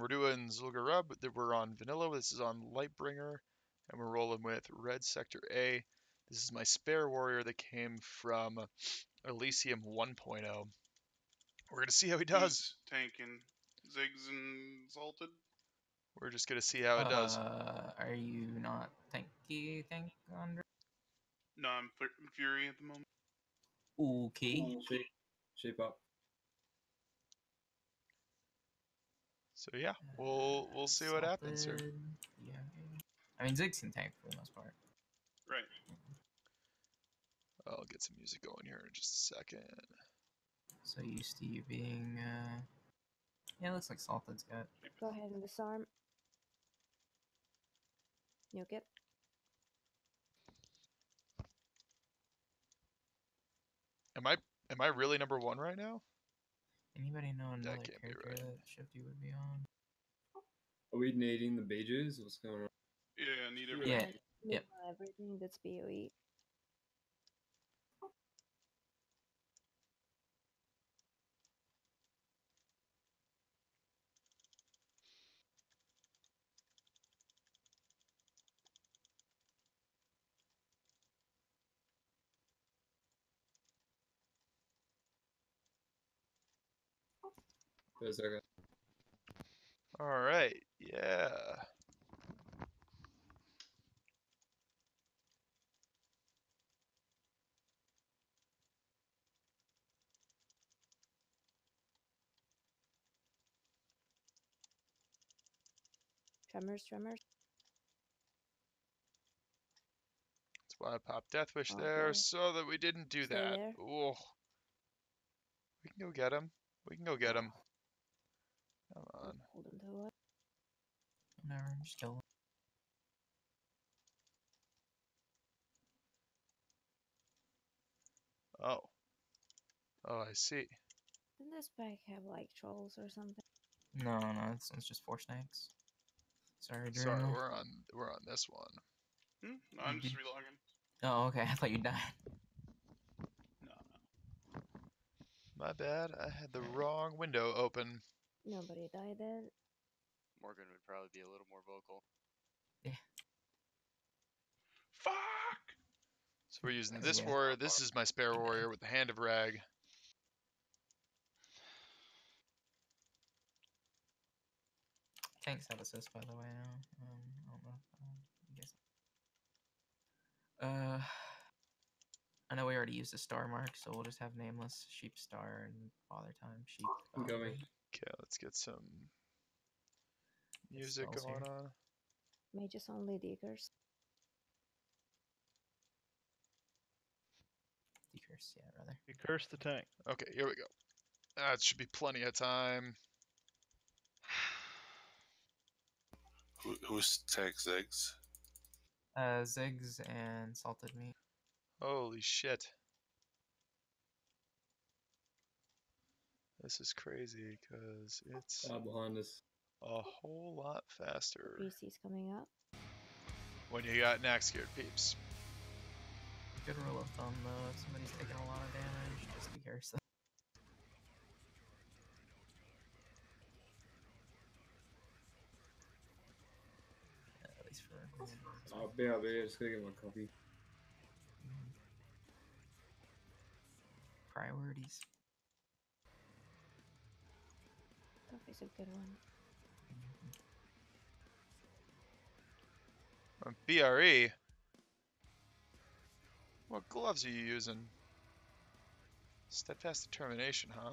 doing Gurub. We're on Vanilla. This is on Lightbringer. And we're rolling with Red Sector A. This is my spare warrior that came from Elysium 1.0. We're going to see how he does. He's tanking Ziggs and Salted. We're just going to see how it does. Are you not tanky, Andre? No, I'm Fury at the moment. Okay. Shape up. So yeah, we'll see what happens here. Yeah. I mean, Ziggs can tank for the most part. Right. I'll get some music going here in just a second. So used to you being, yeah, it looks like Salted's got. Go ahead and disarm. Nuke it. Am I really number 1 right now? Anybody know another can't be character right. that Shifty would be on? Are we nading the Beges? What's going on? Yeah, I need everything. Yeah. Yep. Everything that's BOE. There's our guy. All right, yeah. Tremors. That's why I popped Death Wish Okay. there, so that we didn't do Stay that. there. Oh. We can go get him. Come on. Hold him to it. Whatever, just kill him. Oh. Oh, I see. Doesn't this bike have like trolls or something? No, this one's just 4 snakes. Sorry, Drew. Sorry, we're on this one. No, I'm just relogging. Oh, okay. I thought you died. No. My bad. I had the wrong window open. Nobody died then. Morgan would probably be a little more vocal. Yeah. Fuck! So we're using this Yeah. warrior. This is my spare warrior with the Hand of Rag. Tanks have assist, by the way, now. I don't know. I guess. I know we already used a star mark, so we'll just have nameless sheep star and father time sheep. I'm going. Okay, let's get some music spells going here. on. Mages only diggers. Decurse, yeah, rather. You curse the tank. Okay, here we go. That should be plenty of time. Who's tech Ziggs? Ziggs and salted meat. Holy shit. This is crazy because it's Behind us. a whole lot faster BC's coming up. when you got Nax geared peeps. Good rule of thumb, though. If somebody's taking a lot of damage, just decurse them. At least for Oh, BRB, just gonna get my coffee. priorities. Coffee's a good one. On BRE, what gloves are you using? Steadfast Determination, huh?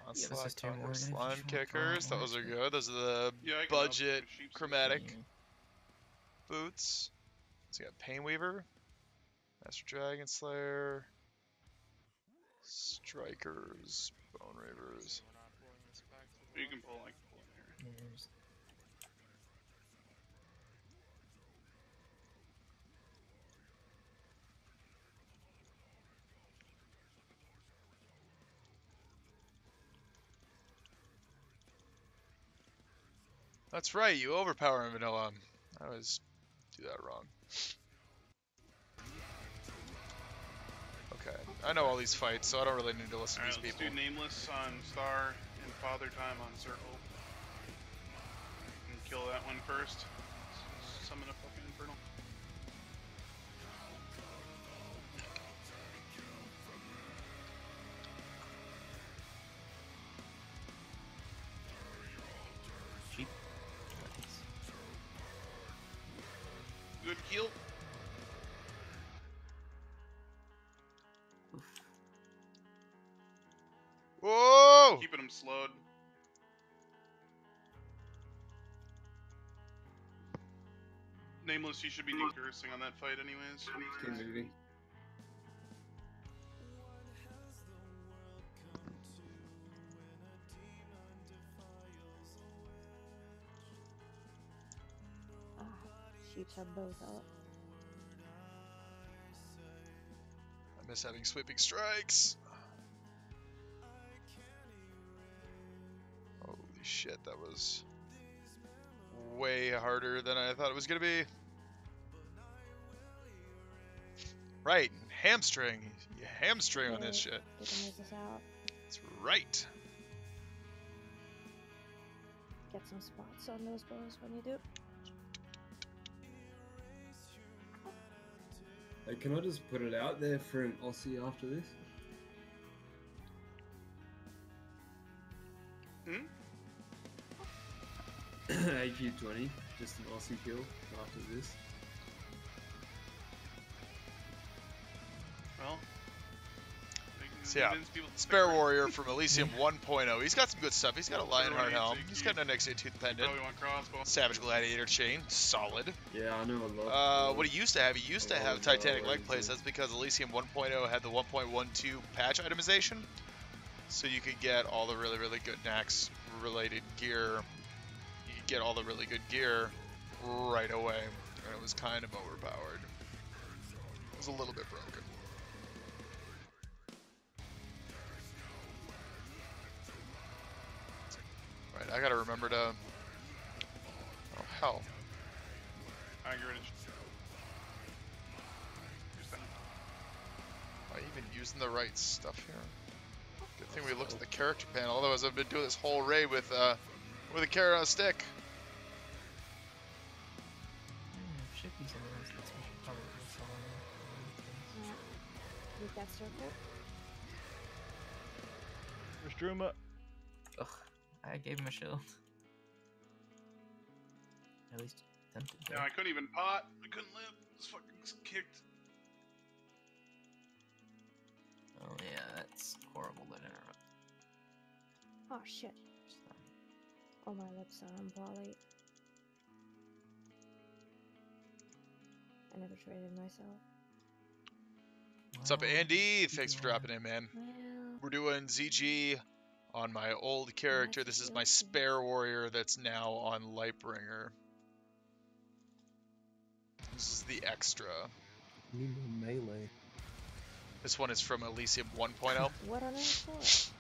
Yeah, this Onslaught, is 2 more. Conquer, Slime Kickers, those are good. Those are the Yeah, I can budget upgrade sheep chromatic Yeah. boots. So you got Painweaver, Master Dragon Slayer, Strikers, Bone Ravers. We're not pulling this back to You the can pull like here. Yeah, just- That's right, you overpower in vanilla. I always do that wrong. Okay, I know all these fights, so I don't really need to listen to Alright, these let's people. do Nameless on Star and Father Time on Circle. that one first. Summon a fucking infernal. Sheep. Good heal. Oof. Whoa! Keeping him slowed. Nameless, you should be decursing on that fight anyways. Keep moving. Ah, sheeps are both up. I miss having sweeping strikes. Holy shit, that was way harder than I thought it was gonna be. Right, hamstring. You hamstring on this shit. They can miss us out. That's right. Get some spots on those bows when you do. Hey, can I just put it out there for an Aussie after this? AQ 20, just an Aussie kill after this. Well. we can So yeah, convince people to Spare stick Warrior from Elysium 1.0. He's got some good stuff. He's got a Lionheart Everyone helm. needs He's to got an NXA Tooth with- Pendant. Probably want crossbow. Savage Gladiator Chain. Solid. Yeah, I know a lot. What he used to have, he used to have Titanic Leg Plates. That's because Elysium 1.0 had the 1.12 patch itemization. So you could get all the really, really good Nax related gear. You could get all the really good gear right away. And it was kind of overpowered. It was a little bit broken. Right, I gotta remember to... Oh, hell. I get rid of Use that. Am I even using the right stuff here? Good thing we looked at the character panel, otherwise I've been doing this whole raid with a carrot on a stick. Should be some of those things we should probably sell on With that circle. Restruma. Ugh, I gave him a shield. At least tempted to. Yeah, I couldn't even pot. I couldn't live. Just fucking kicked. Oh yeah, that's horrible to interrupt. Oh shit. All my lips are on Polly. I never traded myself. What's up, Andy? Thanks for dropping in, man. Well, We're doing ZG on my old character. This is my Spare Warrior that's now on Lightbringer. This is the extra. Need more melee. This one is from Elysium 1.0. what on earth for?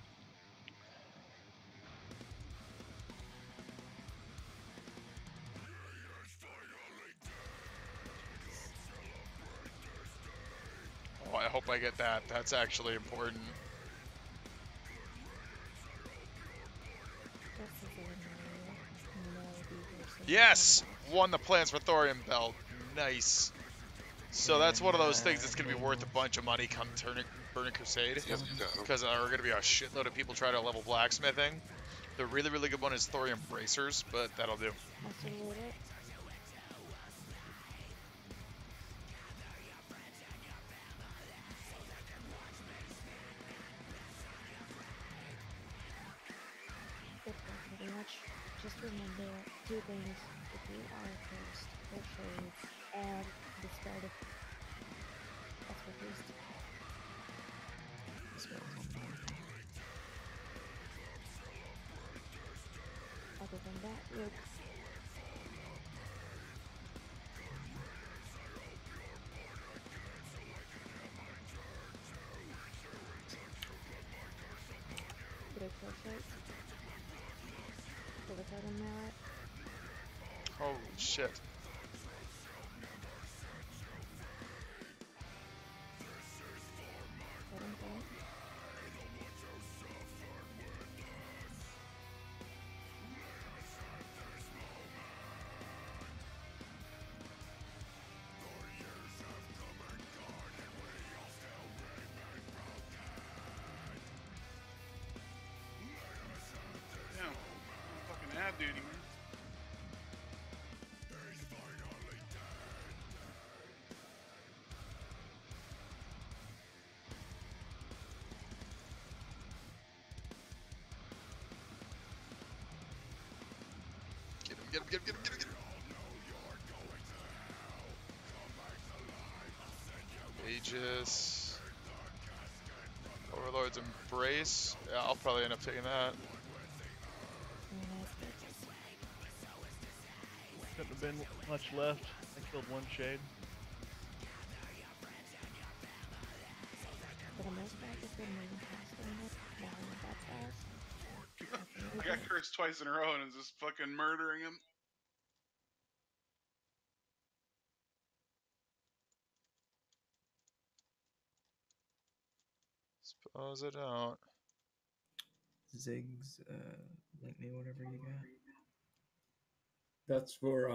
Oh, I hope I get that. That's actually important. That's the thing. No beavers. Yes! Won the Plans for Thorium belt. Nice. So that's one of those things that's going to be worth a bunch of money come Burning Crusade. Because there are going to be a shitload of people trying to level blacksmithing. The really, really good one is Thorium Bracers, but that'll do. That's a loot it. Good one, pretty much. Just remember two things. If you are cursed, or shades, and dispel it. That's what it is. Other than that, you're good crossroads. Pull the card on merit. Holy shit. Put him, put him. mad duty, man. Get him, get him, get him, get him, get him, get him. Aegis. Overlord's Embrace. Yeah, I'll probably end up taking that. Couldn't have been much left. I killed one shade. For the most part, if you're moving faster than it, not that fast. I got cursed twice in a row and is just fucking murdering him. Suppose I don't. Ziggs, link me whatever you got. That's for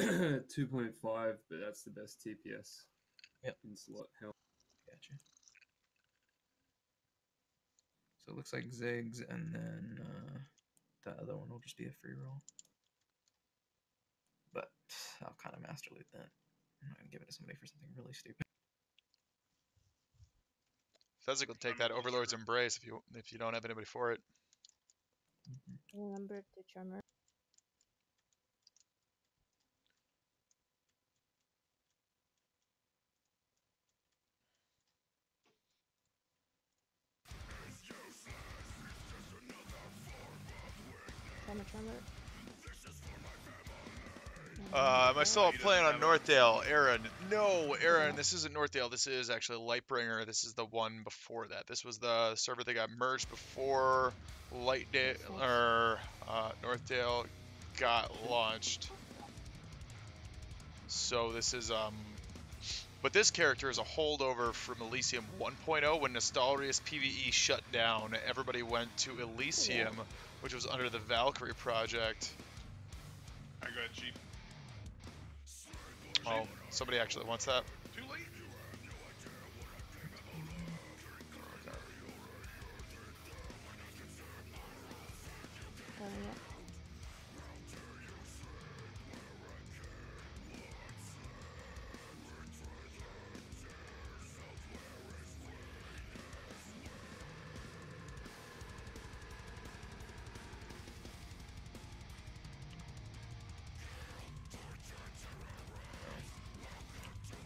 2.5, but that's the best TPS. Yep. In slot hell. Gotcha. So it looks like Ziggs, and then the other one will just be a free roll. But I'll kind of master loot that. I'm not gonna give it to somebody for something really stupid. Fezzik will take that Overlord's Embrace if you don't have anybody for it. Remember the charmer. Charmer. Am I still playing on Northdale? Aaron. No, Aaron, this isn't Northdale. This is actually Lightbringer. This is the one before that. This was the server that got merged before Lightdale or Northdale got launched. So this is but this character is a holdover from Elysium 1.0 when Nostalrius PvE shut down. Everybody went to Elysium, which was under the Valkyrie project. I got cheap. Oh, somebody actually wants that. Too late. Yeah.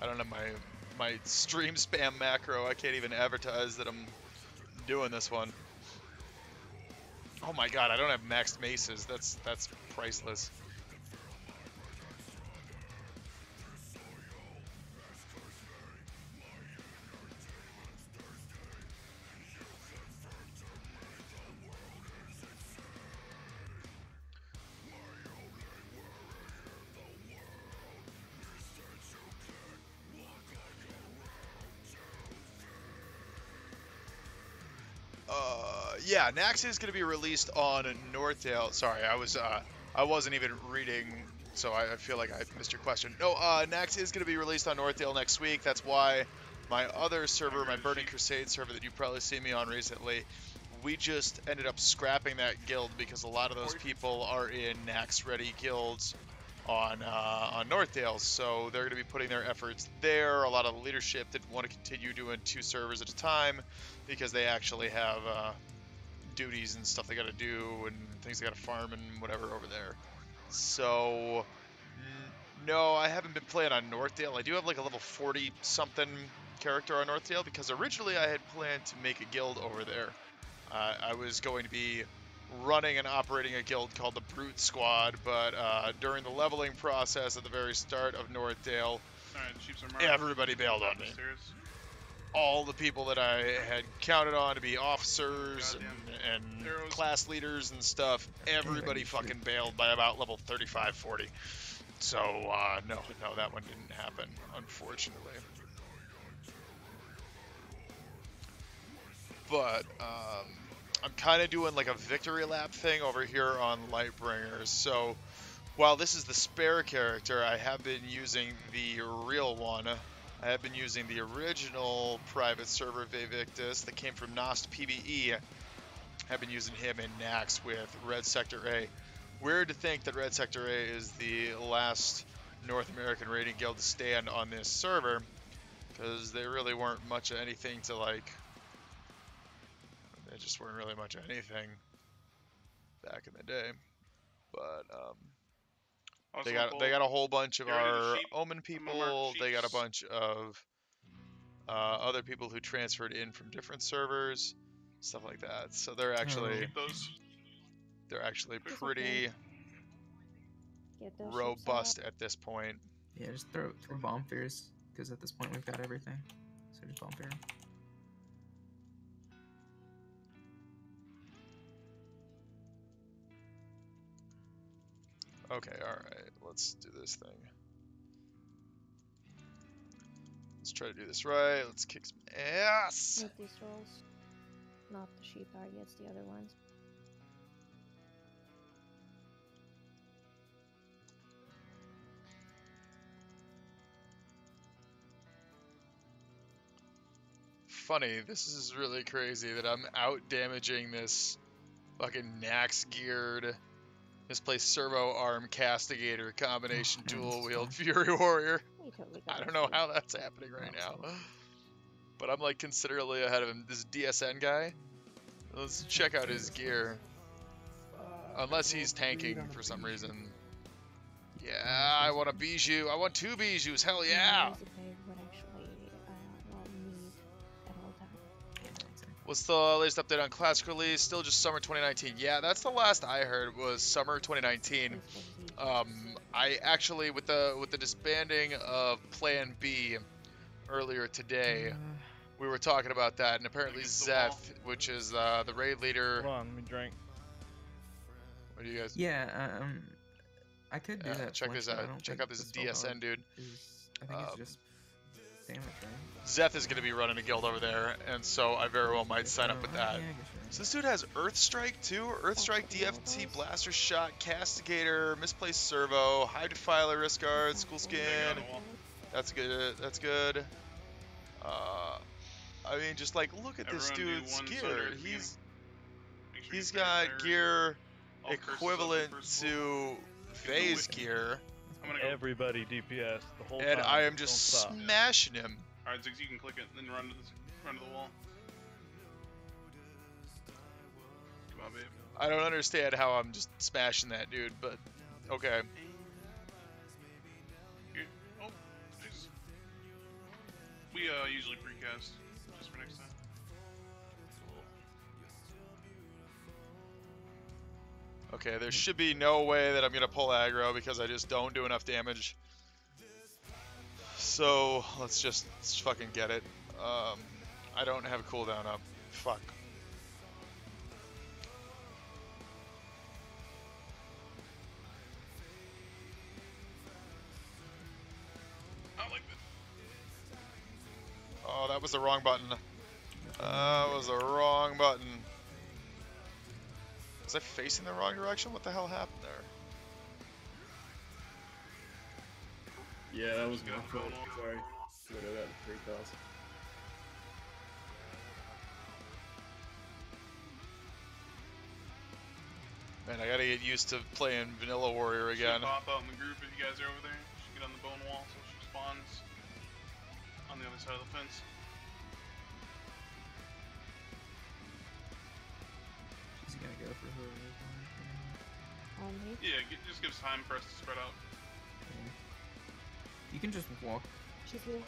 I don't have my stream spam macro. I can't even advertise that I'm doing this one. Oh my god, I don't have maxed maces. That's priceless. Yeah, Nax is going to be released on Northdale. Sorry, I wasn't even reading, so I feel like I missed your question. No, Nax is going to be released on Northdale next week. That's why my other server, my Burning Crusade server that you've probably seen me on recently, we just ended up scrapping that guild because a lot of those people are in Nax-ready guilds on Northdale, so they're going to be putting their efforts there. A lot of the leadership didn't want to continue doing 2 servers at a time because they actually have duties and stuff they got to do and things they got to farm and whatever over there. So no, I haven't been playing on Northdale. I do have like a level 40 something character on Northdale because originally I had planned to make a guild over there. I was going to be running and operating a guild called the Brute Squad, but during the leveling process at the very start of Northdale, everybody bailed on me. All the people that I had counted on to be officers and class leaders and stuff, everybody fucking bailed by about level 35, 40. So, no, that one didn't happen, unfortunately. But, I'm kind of doing like a victory lap thing over here on Lightbringer. So, while this is the spare character, I have been using the real one. I have been using the original private server Vivictus that came from Nost PvE. I've been using him in Nax with Red Sector A. weird to think that Red Sector A is the last North American raiding guild to stand on this server, because they really weren't much of anything to like. They just weren't really much of anything back in the day. But Also, they got a whole bunch of get rid of the our sheep. Omen I'm gonna mark people. They got a sheeps. bunch of other people who transferred in from different servers, stuff like that. So they're actually Keep those. It's pretty okay. Get those ships robust out. at this point. Yeah, just throw bomb fears, because at this point we've got everything. So just bomb fear 'em. Okay, alright, let's do this thing. Let's try to do this right. Let's kick some ass. Make these rolls. Not the sheep targets, the other ones. Funny, this is really crazy that I'm out damaging this fucking Nax geared misplaced servo arm castigator combination Oh, man, dual this is wield fine. Fury Warrior. We totally got I don't this, know dude. how that's happening right now. But I'm like considerably ahead of him. This DSN guy, let's check out his gear. Unless he's tanking for some reason. Yeah, I want a bijou. I want 2 bijoux. Hell yeah. Music they would actually need at all times. What's the latest update on Classic release? Still just summer 2019. Yeah, that's the last I heard was summer 2019. This was the I actually with the disbanding of Plan B earlier today, we were talking about that, and apparently Against the wall. Zeth, which is the raid leader. Hold on, let me drink. What do you guys? Yeah, I could do Yeah, that. check this flinch, but I out. don't Check think out this the spell DSN dude. I think it's Um, just damage, right? Zeth is gonna be running a guild over there, and so I very well might sign up with that. Yeah, I guess you're right. So this dude has Earth Strike too. Earth Strike, DFT, Blaster Shot, Castigator, Misplaced Servo, High Defiler, Wrist Guard, School Skin. Take it on the wall. That's good. That's good. I mean, just like look at this Everyone do dude's one gear. soda at the beginning. He's Make sure he's you got prepare gear all curses up equivalent first. to Vay's gear, I'm gonna go. Everybody DPS the whole and time. I am just Don't stop. smashing him. Alright, Ziggs, you can click it and then run to the wall. Come on, babe. I don't understand how I'm just smashing that dude, but okay. Here. Oh, Jesus. We usually precast just for next time. Okay, there should be no way that I'm gonna pull aggro because I just don't do enough damage. So let's fucking get it. I don't have a cooldown up. Fuck. I like this. Oh, that was the wrong button. That was the wrong button. Was I facing the wrong direction? What the hell happened there? Yeah, that was Just my got fault. going on. Sorry. Should have that 3 calls. Man, I gotta get used to playing Vanilla Warrior Should again. pop out in the group if you guys are over there. Should get on the bone wall so she spawns on the other side of the fence. She's gonna go for whoever is on. on me. Yeah, just gives time for us to spread out. Yeah. You can just walk. She's here.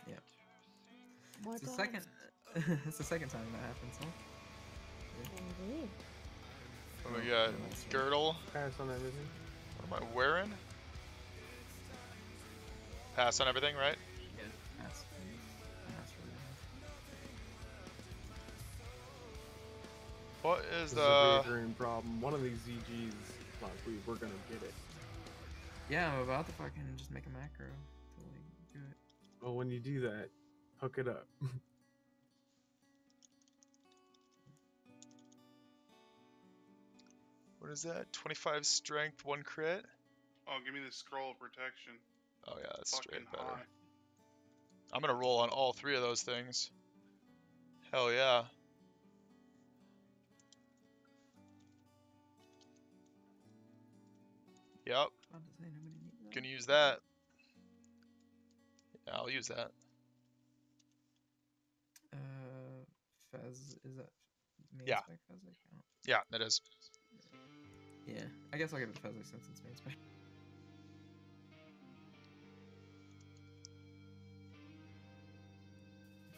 Yeah. More It's the dogs. second. It's the second time that happens, huh? Indeed. What we got? Girdle. Pass on everything. What am I wearing? Pass on everything, right? Yeah. That's really nice. What is This is a the... reoccurring problem. One of these ZGs, like, we're gonna get it. Yeah, I'm about to fucking just make a macro to like do it. Well, when you do that, hook it up. What is that? 25 strength, 1 crit? Oh, give me the scroll of protection. Oh yeah, that's Fucking straight better. hot. I'm gonna roll on all 3 of those things. Hell yeah. Yep, About to say nobody needs that. can use that. Yeah, I'll use that. Fez, is that main Yeah. spec Fezzik? I don't... Yeah, that is. Yeah, I guess I'll give it to Fezzik since it's main spec.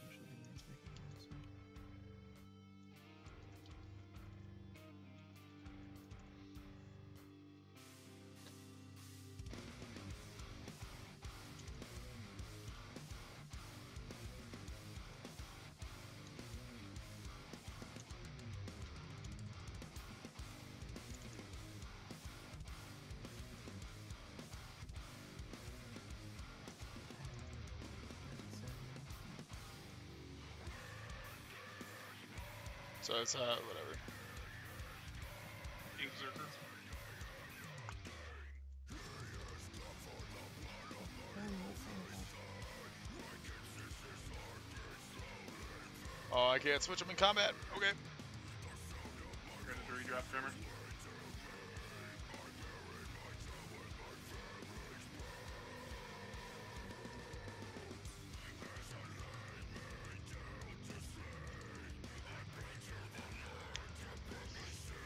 Usually be main spec anyway, so. So it's whatever. Inkzerker. Oh, I can't switch them in combat. Okay. Ready to redraft Grimmer.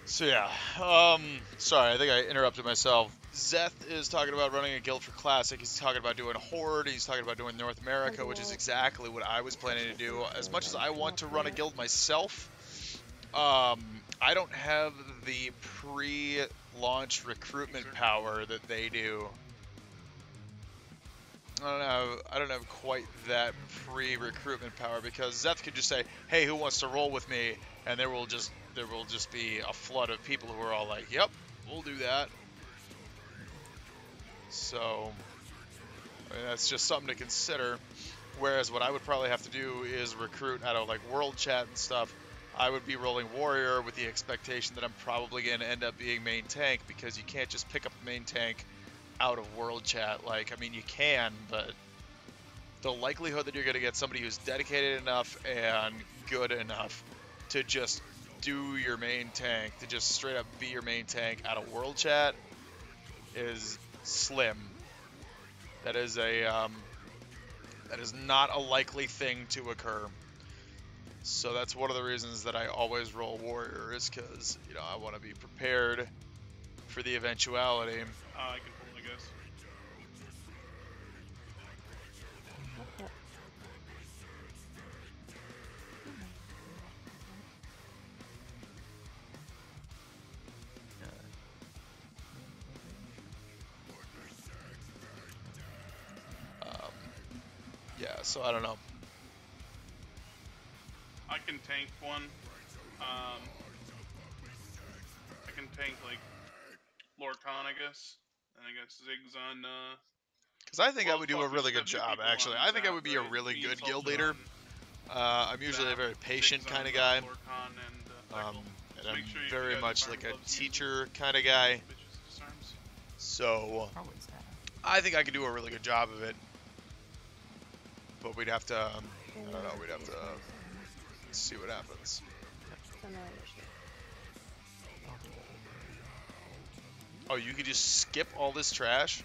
So yeah, sorry, I think I interrupted myself. Zeth is talking about running a guild for Classic. He's talking about doing Horde. He's talking about doing North America, which is exactly what I was planning to do. As much as I want to run a guild myself, I don't have the pre-launch recruitment power that they do. I don't have quite that pre-recruitment power because Zeth could just say, "Hey, who wants to roll with me?" and there will just be a flood of people who are all like, "Yep, we'll do that." So, I mean, that's just something to consider. Whereas what I would probably have to do is recruit out of like World Chat and stuff. I would be rolling Warrior with the expectation that I'm probably going to end up being main tank because you can't just pick up a main tank out of World Chat. Like, I mean, you can, but the likelihood that you're going to get somebody who's dedicated enough and good enough to just do your main tank, to just straight up be your main tank out of World Chat is slim. That is not a likely thing to occur. So that's one of the reasons that I always roll Warrior, is because, you know, I want to be prepared for the eventuality. I can pull, I guess. Okay. Yeah, so I don't know. I can tank one. I can tank like Lorcan, I guess. And I guess Ziggs on Because I think I well, would do a fuck, really there's good two job, people actually. on I think I Zap, would be a right? really Me good and guild Sultan leader. on I'm usually a Zap, very patient Ziggs kind on, of guy. Lorcan and Ekkel. And So I'm make sure you very guys much are like a gloves used. teacher kind of guy. Bitches disarms. So Probably Zap. I think I could do a really good job of it. But we'd have to, I don't know, we'd have to see what happens. Oh, you could just skip all this trash?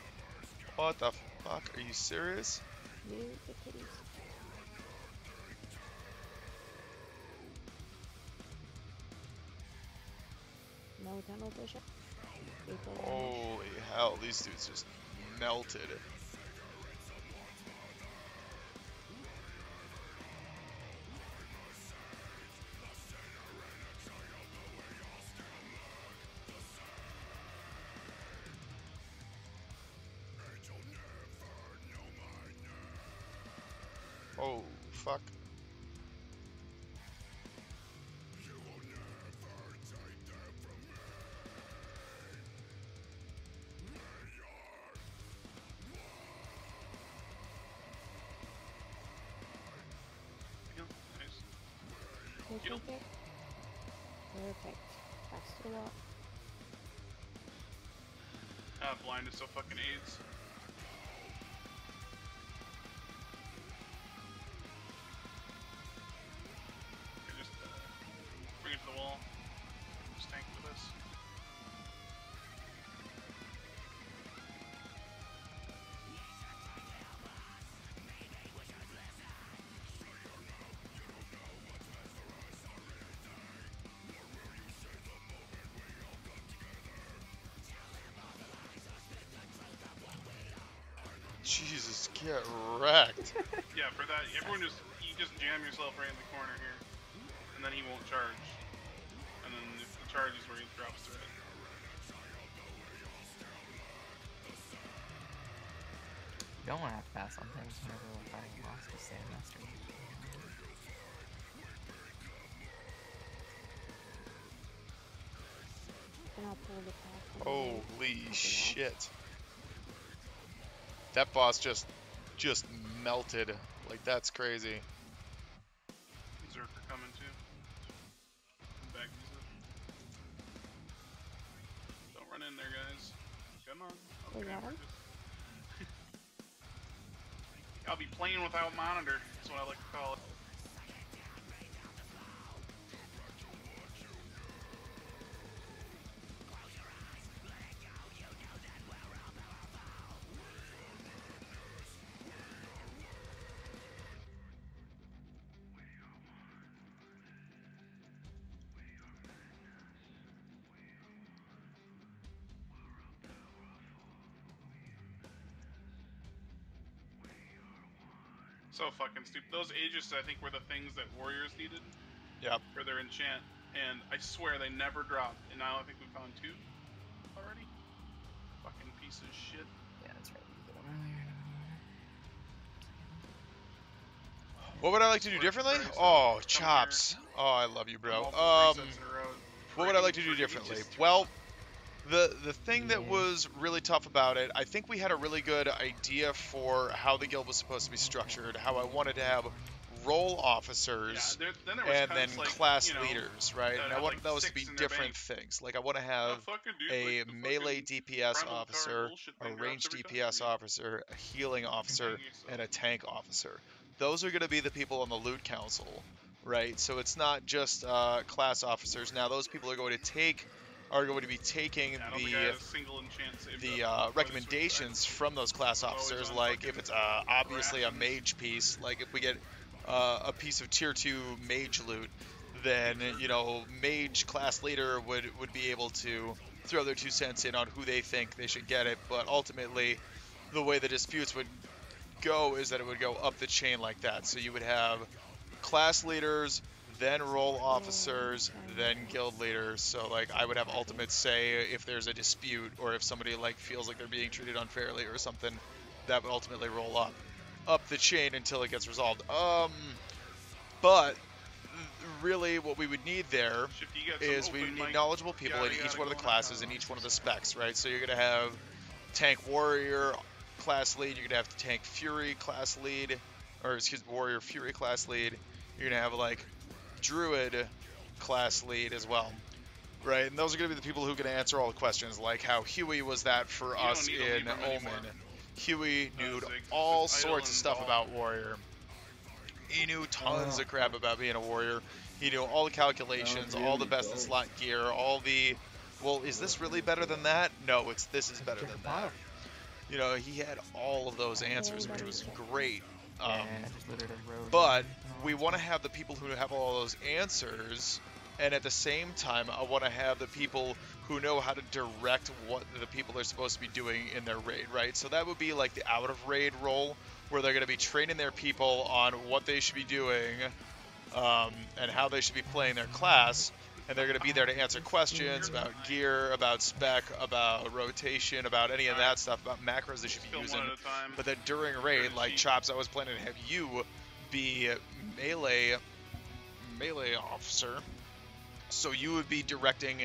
What the fuck? Are you serious? Move the kitties. No tunnel bishop. Holy hell, these dudes just melted. Oh, fuck. Yeah, nice. Perfect. Perfect. That's the lot. Blind is so fucking AIDS. Jesus, get wrecked. Yeah, for that, everyone you just jam yourself right in the corner here, and then he won't charge. And then if the charge is where he drops to it. You don't want to have to pass on things whenever we're fighting a boss to save master. Then I'll pull the pack. Holy shit. That boss just melted. Like, that's crazy. Berserker coming too. Back these up. Don't run in there, guys. Come on. We Okay, got we're him? just- I'll be playing without monitor. That's what I like to call it. So fucking stupid. Those Aegis, I think, were the things that warriors needed Yep. for their enchant, and I swear they never dropped. And now I think we found 2 already. Fucking piece of shit. Yeah, that's right. We did them earlier. What would I like to do Swear differently? Christ, Oh, come chops. Oh, I love you, bro. Multiple resets in a row. What would I like to do For differently? Aegis. Well, the thing that Yeah. was really tough about it, I think we had a really good idea for how the guild was supposed to be structured, how I wanted to have role Yeah, officers then there was and then cunts like, class you know, leaders, right? that And I had, wanted like, those to 6 be in their different bank. things. Like I want to Oh, have fucking dude, a like, the melee fucking DPS Primal Guitar officer, bullshit a thing drops ranged every time. DPS officer, a healing officer, Hang yourself. and a tank officer. Those are going to be the people on the loot council, right? So it's not just class officers. Now those people are going to be taking Yeah, I don't think I had a single enchant saved the up. I was recommendations from those class Always officers, on like fucking if it's obviously a rations. mage piece, like if we get a piece of tier 2 mage loot, then you know mage class leader would be able to throw their 2 cents in on who they think they should get it. But ultimately, the way the disputes would go is that it would go up the chain like that. So you would have class leaders, then role officers, then guild leaders. So like I would have ultimate say if there's a dispute or if somebody like feels like they're being treated unfairly or something, that would ultimately roll up the chain until it gets resolved. But really what we would need there Shifty, you got some is we open would need mic knowledgeable people yada in each yada one of the going on. classes and each one of the specs, right? So you're going to have tank warrior class lead, you're going to have tank fury class lead, or excuse me, warrior fury class lead. You're going to have like druid class lead as well, right? And those are going to be the people who can answer all the questions, like how Huey was that for don't us need a in Libram Omen. anymore. Huey knew Zig, all just sorts of idle stuff and about warrior. He knew tons of crap about being a warrior. He knew all the calculations, all the best in slot gear, all the, well, is this really better than that? No, this is better than that. You know, he had all of those answers, which was great. Yeah, I just literally wrote. But we want to have the people who have all those answers, and at the same time, I want to have the people who know how to direct what the people are supposed to be doing in their raid, right? So that would be like the out of raid role, where they're going to be training their people on what they should be doing, and how they should be playing their class, and they're going to be there to answer questions about gear, about spec, about rotation, about any of that stuff, about macros they should be Film using. one at a time. But then during raid, like Chops, I was planning to have you be melee officer, so you would be directing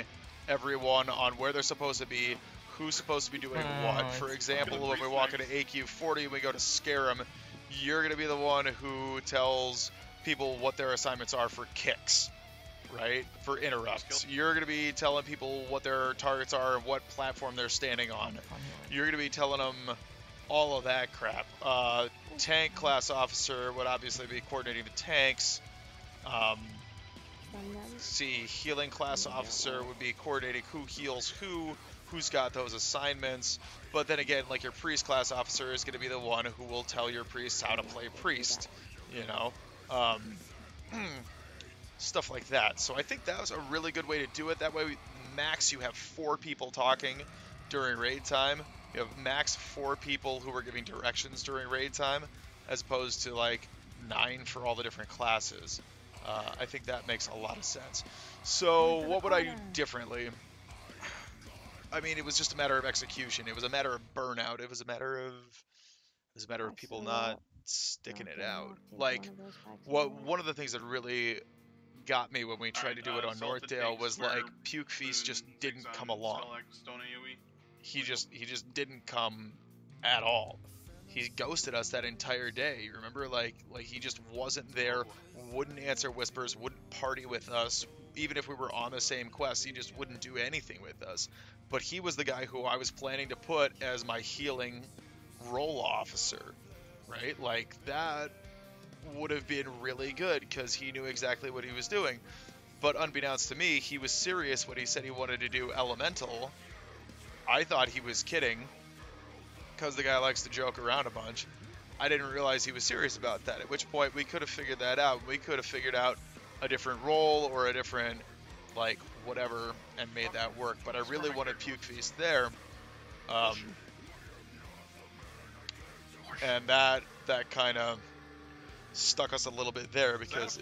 everyone on where they're supposed to be, who's supposed to be doing what. For example, when we walk into AQ40 and we go to Scarum, you're going to be the one who tells people what their assignments are for kicks, right? For interrupts. You're going to be telling people what their targets are and what platform they're standing on. You're going to be telling them all of that crap. Tank class officer would obviously be coordinating the tanks. Healing class officer would be coordinating who heals who's got those assignments. But then again, like your priest class officer is going to be the one who will tell your priests how to play priest, you know? Stuff like that. So I think that was a really good way to do it. That way, max you have 4 people talking during raid time, You have max 4 people who are giving directions during raid time, as opposed to like 9 for all the different classes. I think that makes a lot of sense. So what would I do differently? I mean, it was just a matter of execution. It was a matter of burnout. It was a matter of people not sticking it out. Like, one of the things that really got me when we tried to do it on Salted Northdale Bakes was where like Puke Feast just Moon didn't takes come on along. Stellax Stone AoE. He just didn't come at all. He ghosted us that entire day. Remember, like he just wasn't there. Wouldn't answer whispers. Wouldn't party with us. Even if we were on the same quest, he just wouldn't do anything with us. But he was the guy who I was planning to put as my healing role officer, right? Like, that would have been really good because he knew exactly what he was doing. But unbeknownst to me, he was serious when he said he wanted to do elemental. I thought he was kidding because the guy likes to joke around a bunch. I didn't realize he was serious about that, at which point we could have figured that out. We could have figured out a different role or a different, like, whatever, and made that work. But I really wanted Puke Feast there. And that kind of stuck us a little bit there because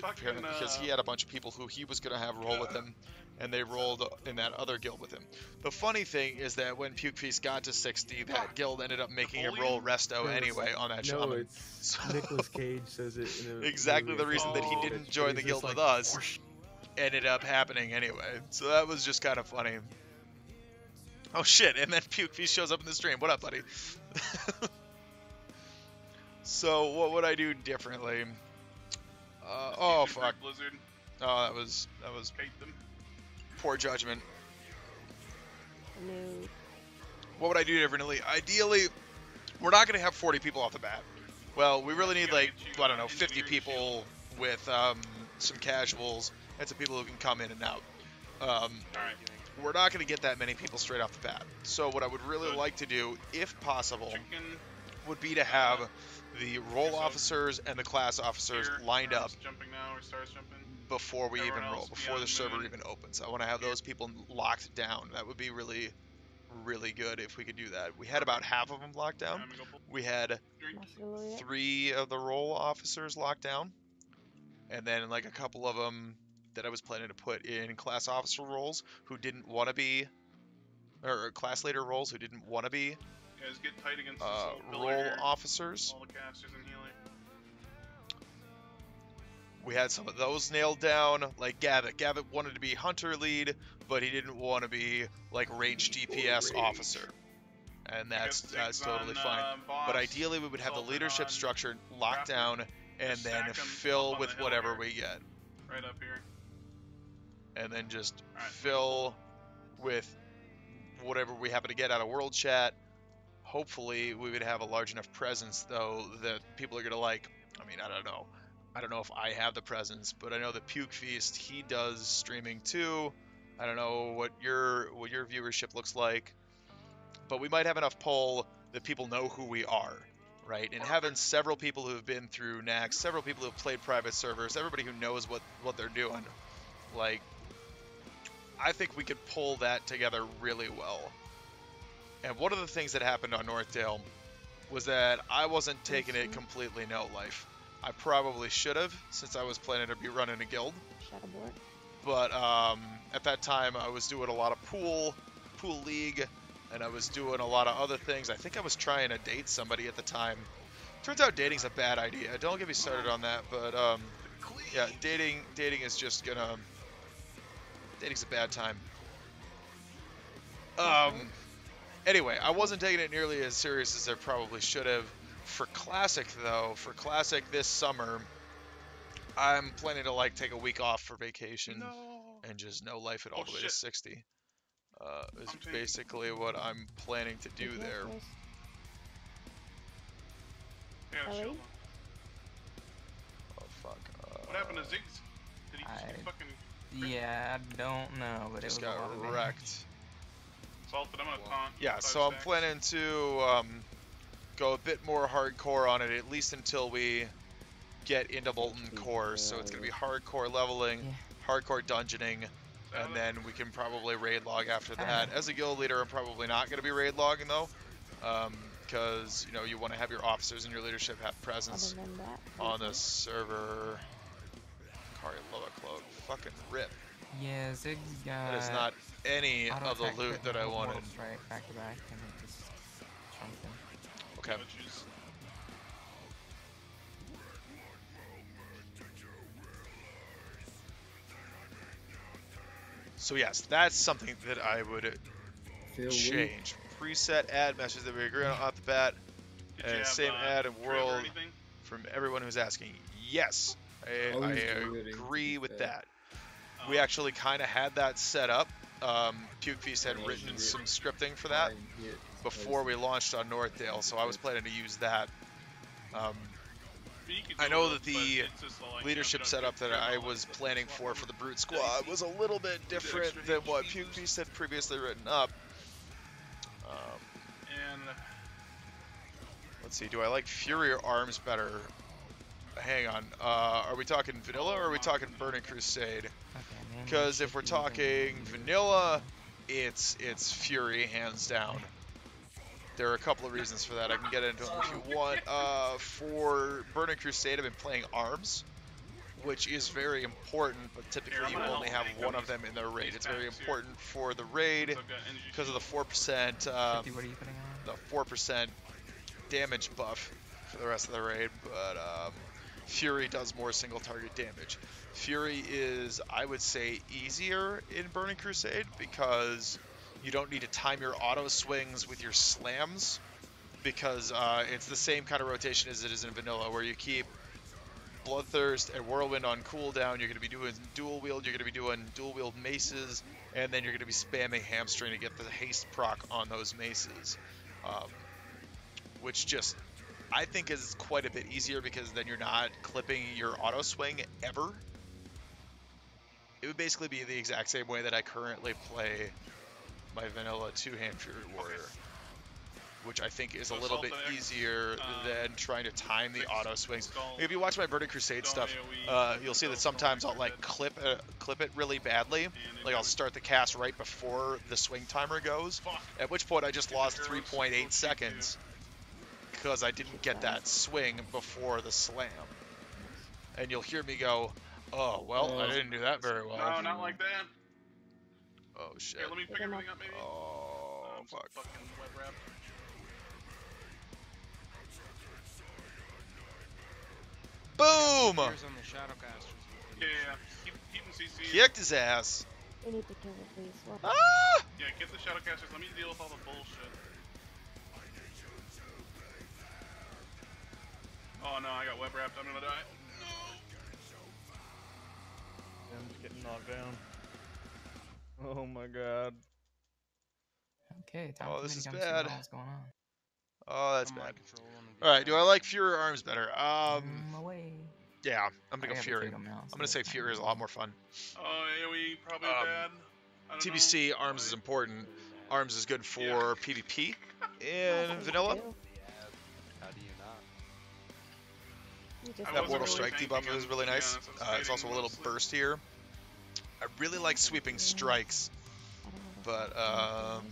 he had a bunch of people who he was going to have roll with him, and they rolled in that other guild with him. The funny thing is that when Puke Feast got to 60, that guild ended up making him roll resto anyway on that shaman. No, it's Nicolas Cage says it. In a exactly movie. the reason that he Oh, didn't join the He's guild just with like, us ended up happening anyway. So that was just kind of funny. Oh shit, and then Puke Feast shows up in the stream. What up, buddy? So what would I do differently? Oh fuck. Blizzard. Oh, that was Hate them. poor judgment. No. What would I do differently? Ideally, we're not going to have 40 people off the bat. Well, we really need like, I don't know, 50 people with some casuals and some people who can come in and out. Alright. We're not going to get that many people straight off the bat. So what I would really like to do, if possible, Chicken. would be to have the role officers and the class officers Here, lined up Stars jumping now, or Stars jumping. before we Everyone even roll, else before the beyond server Moon. even opens. I want to have those people locked down. That would be really, really good if we could do that. We had about half of them locked down. I'm gonna go pull We had drink. 3 of the role officers locked down, and then like a couple of them that I was planning to put in class officer roles who didn't want to be, or class leader roles who didn't want to be You guys get tight against this whole role pillar here. officers. All the casters and healer. We had some of those nailed down, like Gavit. Gavit wanted to be hunter lead, but he didn't want to be like range DPS officer. And that's totally fine. But ideally we would have the leadership structure locked down and Just then stack 'em fill up on with the hill whatever here. we get. Right up here. And then just Alright. fill with whatever we happen to get out of World Chat. Hopefully we would have a large enough presence though that people are gonna like. I mean, I don't know. I don't know if I have the presence, but I know that Puke Feast, he does streaming too. I don't know what your viewership looks like, but we might have enough pull that people know who we are, right? And having several people who have been through Nax, several people who have played private servers, everybody who knows what they're doing, like, I think we could pull that together really well. And one of the things that happened on Northdale was that I wasn't taking it completely no life. I probably should have, since I was planning to be running a guild. Shadowboard. But at that time, I was doing a lot of pool league, and I was doing a lot of other things. I think I was trying to date somebody at the time. Turns out dating's a bad idea. Don't get me started on that, but yeah, dating is just gonna... Dating's a bad time. Anyway, I wasn't taking it nearly as serious as I probably should have. For Classic, though, this summer, I'm planning to like take a week off for vacation and just no life it all the way to 60. Is basically what I'm planning to do there. Yeah, Ellie? shield. Oh fuck. What happened to Ziggs? Did he just get fucking Yeah, I don't know, but Just it was a lot of got damage. wrecked. salted? I'm gonna taunt. Yeah, 5 so I'm stacks. planning to go a bit more hardcore on it, at least until we get into Molten Core. So it's going to be hardcore leveling, hardcore dungeoning, and then we can probably raid log after that. As a guild leader, I'm probably not going to be raid logging though. because you know you want to have your officers and your leadership have presence Other than that, on the nothing. server. Kari Loa Cloak, fucking rip. Yeah, Zig's got That is not any auto of the attack loot crit that and I Mortal wanted. Strike back to back, and it just chunked him. Okay. Which So yes, that's something that I would Feel weak. change. Preset ad message that we agree on off the bat. did you And have, same ad and Driv or world anything? from everyone who's asking. Yes, I Always doing agree with that. Oh, We actually kind of had that set up. Puke Feast had written some scripting for that before we launched on Northdale, so I was planning to use that. you could I do know it, that but the it's just like, leadership you know, setup that Driv I all was that. planning for the Brute Squad was a little bit different than what Puke Feast had previously written up. And Let's see, do I like Fury or Arms better? Hang on, are we talking vanilla or are we talking Burning Crusade? Okay, Because if we're talking vanilla, it's Fury, hands down. There are a couple of reasons for that. I can get into them if you want. For Burning Crusade, I've been playing Arms, which is very important, but typically you only have one of them in the raid. It's very important for the raid I've got energy because of the shield. 4%, 50, what are you putting on? the 4% damage buff for the rest of the raid, but Fury does more single target damage. Fury is, I would say, easier in Burning Crusade because you don't need to time your auto swings with your slams, because it's the same kind of rotation as it is in vanilla, where you keep Bloodthirst and Whirlwind on cooldown. You're going to be doing dual wield, you're going to be doing dual wield maces, and then you're going to be spamming Hamstring to get the haste proc on those maces, which just I think is quite a bit easier because then you're not clipping your auto swing ever. It would basically be the exact same way that I currently play my vanilla two-hand Fury Warrior, which I think is a little bit easier than trying to time the auto swings. If you watch my Burning Crusade stuff, you'll see that sometimes I'll like clip it really badly. Like I'll start the cast right before the swing timer goes, at which point I just lost 3.8 seconds because I didn't get that swing before the slam. And you'll hear me go, oh, well, I didn't do that very well. No, not like that. Oh, shit. Here, let me pick everything up, maybe. Oh, I'm so fuck. fucking web wrapped. Boom! Here's on the Shadowcasters. Yeah. Keep him CC. Kicked his ass. We need to kill it, please. What? Ah! Yeah, get the Shadowcasters. Let me deal with all the bullshit. Oh no, I got web wrapped. I'm gonna die. I'm just getting knocked down. Oh my god. Okay, time Oh, for this me is to come see bad. what all's going on. Oh, that's On my bad. control on the Alright, do I D-pad. like Fury or Arms better? Away. Yeah, I'm I gonna go gotta Fury. take 'em now, I'm so gonna say it's Fury is a fine. lot more fun. Oh, AoE probably Um, bad. I don't TBC, know. Arms is important. Arms is good for Yeah. PvP What in can you vanilla. do? How do you not? You just I That wasn't Mortal really Strike thinking debuff is of- really to be nice. honest, I was It's also a fading little mostly. burst here. I really like sweeping strikes, I don't know but what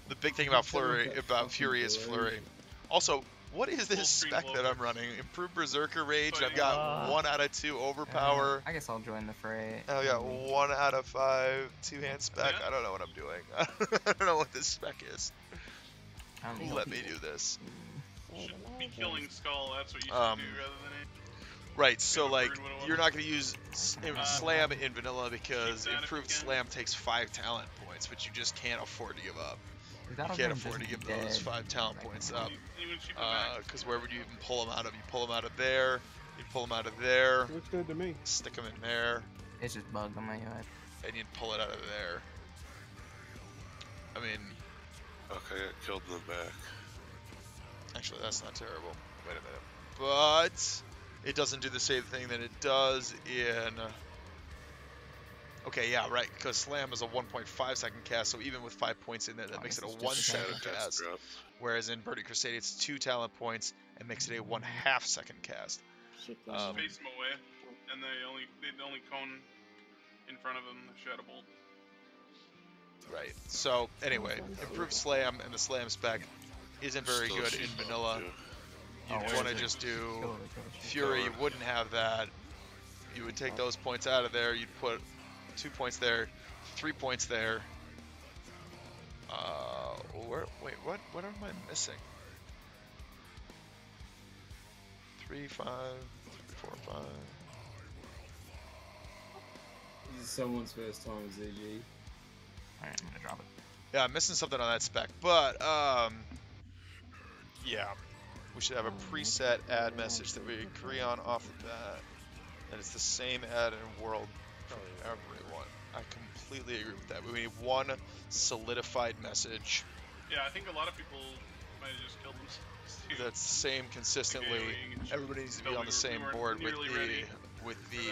the big thing about Fury is Flurry. Also, what is Full this screen spec that bloater. I'm running? Improved Berserker Rage. So I've you- got 1 out of 2 overpower. I guess I'll join the fray. I've got 1 out of 5 two-hand spec. Yeah. I don't know what I'm doing. I don't know what this spec is. I don't Who know let me people. do this? Should be killing Skull. That's what you should Um, do rather than it. Right, so Yeah, like, Bird, what it you're was. not going to use Slam in vanilla because Keep that if Improved you can. Slam takes 5 talent points, which you just can't afford to give up. You That'll can't bring afford to just give those dead 5 talent right points now. up. Even cheaper back. Because where would you even pull them out of? You pull them out of there, you pull them out of there, Looks good to me. stick them in there, It's just bugged on my UI. and you'd pull it out of there. I mean, Okay, I got killed in the back. actually, that's not terrible. Wait a minute. But it doesn't do the same thing that it does in... Okay, yeah, right, because Slam is a 1.5 second cast, so even with 5 points in there, that Oh, makes it a this is 1 just second a cast. Drop. Whereas in Burning Crusade, it's 2 talent points and makes it a 1/2 second cast. Shoot Face him away, and the only cone in front of him, the Shadow Bolt. Right. So, anyway, improved Slam and the Slam spec isn't very Still good cheap in though, vanilla. too. Oh, You'd where want to is it? just do Totally. Fury. You wouldn't have that. You would take those points out of there. You'd put 2 points there, 3 points there. Wait, what am I missing? 3, 5, 4, 5. This is someone's first time with ZG. Alright, I'm gonna drop it. Yeah, I'm missing something on that spec, but yeah, we should have a preset ad message that we agree on off the bat, and it's the same ad in world for everyone. I completely agree with that. We need one solidified message Yeah, I think a lot of people might have just killed themselves. too. that's the same consistently. Everybody needs to be on the same board with the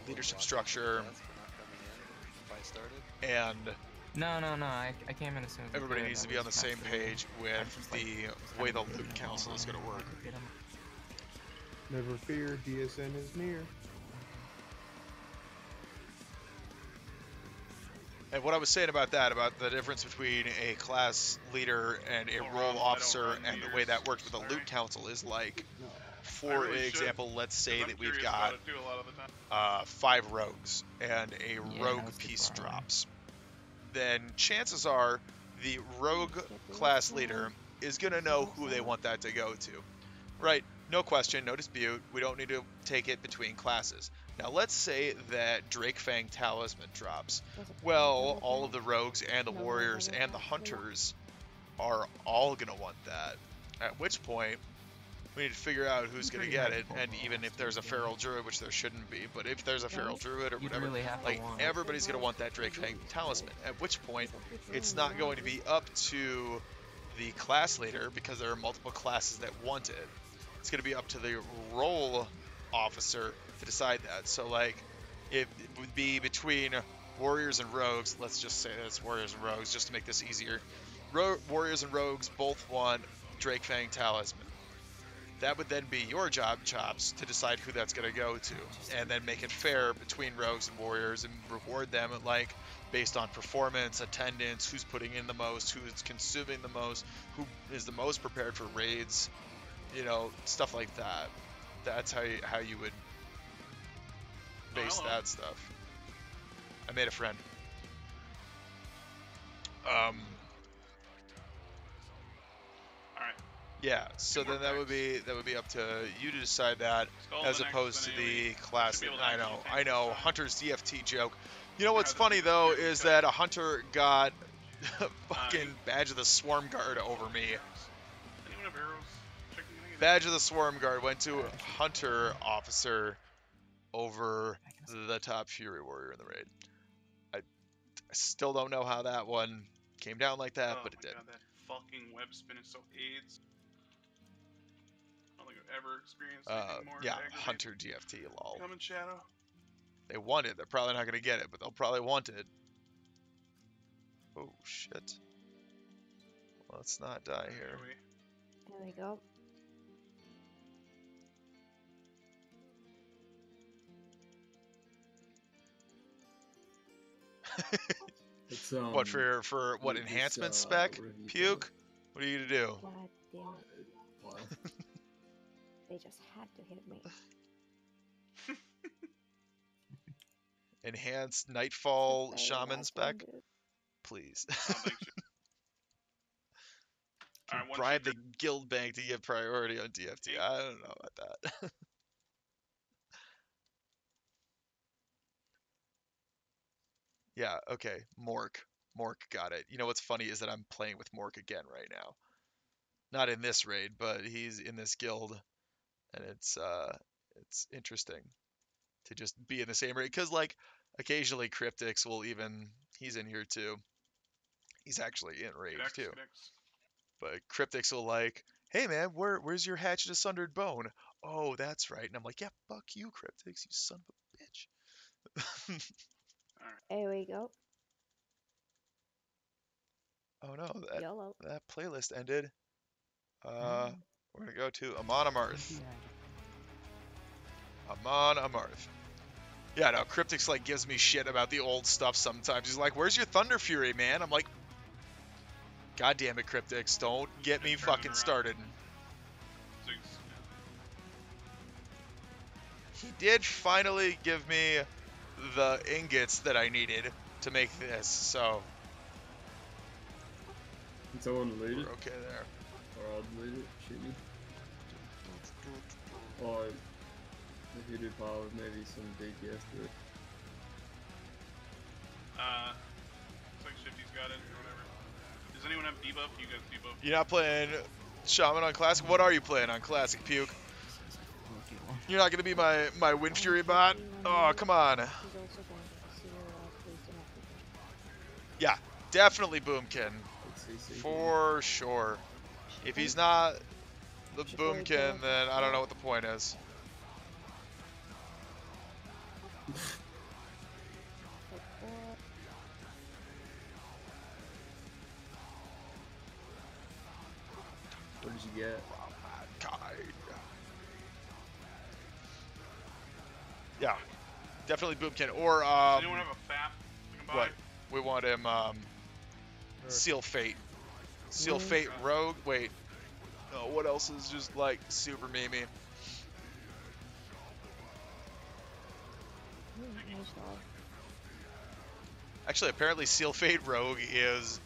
leadership structure, That's for not coming in if I started. and No, I came in as soon as I everybody could. needs to I be on the was same constantly- page I with was just, like, the just way the kinda loot moving council is going to work. Get 'em. Never fear, DSN is near. And what I was saying about that, about the difference between a class leader and a Oh, role I don't officer, run and the way leaders. that works with a Sorry. loot council is like, No. I for really should, example, let's say 'cause that I'm we've curious got about it too a lot of the time. 5 rogues and a that rogue was too piece far away. drops, then chances are the rogue class leader is going to know who they want that to go to. Right? No question, no dispute. We don't need to take it between classes. Now let's say that Drake Fang Talisman drops. Well, all of the rogues and the warriors and the hunters are all going to want that. At which point, we need to figure out who's going to get it, and even if there's a feral druid, which there shouldn't be, but if there's a feral druid or You'd whatever, really have to like, want. everybody's going to want that Drake Fang Talisman. At which point, it's not going to be up to the class leader, because there are multiple classes that want it. It's going to be up to the role officer to decide that. So, like, it would be between warriors and rogues. Let's just say that's warriors and rogues, just to make this easier. Warriors and rogues both want Drake Fang Talisman. That would then be your job, Chops, to decide who that's going to go to, and then make it fair between rogues and warriors, and reward them like based on performance, attendance, who's putting in the most, who's consuming the most, who is the most prepared for raids, you know, stuff like that. That's how you would base hello. that stuff. I made a friend. Alright. Yeah, so Two more then that would be up to you to decide that, Skull as the next, opposed to then the Alien. class. Should be able to I actually know, take I know. this out. Hunter's DFT joke. You know what's Yeah, funny this though is is good. that a hunter got fucking Badge of the Swarm Guard over me. Anyone have arrows? Chicken wing? Badge of the Swarm Guard went to Hunter officer over the top Fury Warrior in the raid. I still don't know how that one came down like that, Oh but it my did. God, that fucking web spin is so AIDS. I don't think I've ever experienced anything more Yeah, aggravating. Hunter DFT, lol. Come in shadow. They want it. They're probably not going to get it, but they'll probably want it. Oh, shit. Let's not die here. There we go. It's, What, for what, it's, enhancement spec? review Puke? What are you going to do? God damn it. Wow. They just had to hit me. Enhanced Nightfall Very Shaman last spec? one, dude. Please. Oh, thanks. Alright, one Bribe the secret. guild bank to give priority on DFT. I don't know about that. Yeah, okay. Mork. Mork got it. You know what's funny is that I'm playing with Mork again right now. Not in this raid, but he's in this guild, and it's interesting to just be in the same raid, because like occasionally Cryptix will even, he's in here too. He's actually in rage Good X, too. good X. But Cryptix will like, hey man, where's your hatchet of sundered bone? Oh, that's right. And I'm like, yeah, fuck you, Cryptix, you son of a bitch. There we go. Oh no, YOLO. that playlist ended. We're gonna go to Amon Amarth. Amon Amarth. Yeah, no, Cryptix like gives me shit about the old stuff sometimes. He's like, where's your Thunder Fury, man? I'm like, God damn it, Cryptics. Don't get me Turn it fucking around. started. So he's- He did finally give me the ingots that I needed to make this, so Can someone loot we're it? okay there. Or I'll loot it. Shoot me. Or the hoodoo pile with maybe some DPS to it. Looks like Shifty's got it or whatever. Does anyone have debuff? You guys debuff. You're not playing Shaman on Classic? What are you playing on Classic, Puke? You're not going to be my Wind Fury bot? Oh, come on. He's also going to see placed in application. Yeah, definitely Boomkin. Let's see. For sure. If he's not the Boomkin, then I don't know what the point is. Like that. What did you get? Yeah, definitely Boomkin. Or, Does anyone have a fat we can buy? what? We want him, Seal Fate. Seal Fate Rogue. Wait. Oh, what else is just, like, super memey? Nice dog. Actually, apparently Seal Fate Rogue is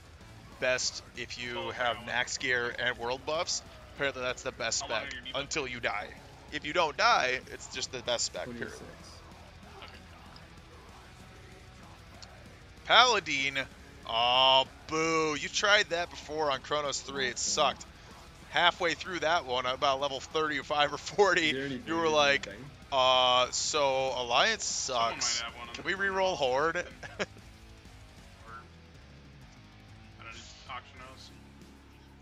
best if you have max gear and world buffs. Apparently that's the best How long spec are your debuffs? until you die. If you don't die, it's just the best spec, period. 26. Paladin. Oh, boo. You tried that before on Chronos 3. It sucked. Halfway through that one, about level 35 or 40, Is there any you were voodoo in like, the thing? so Alliance Someone might sucks. have one on Can the- we reroll Horde? Or I don't know, auction house.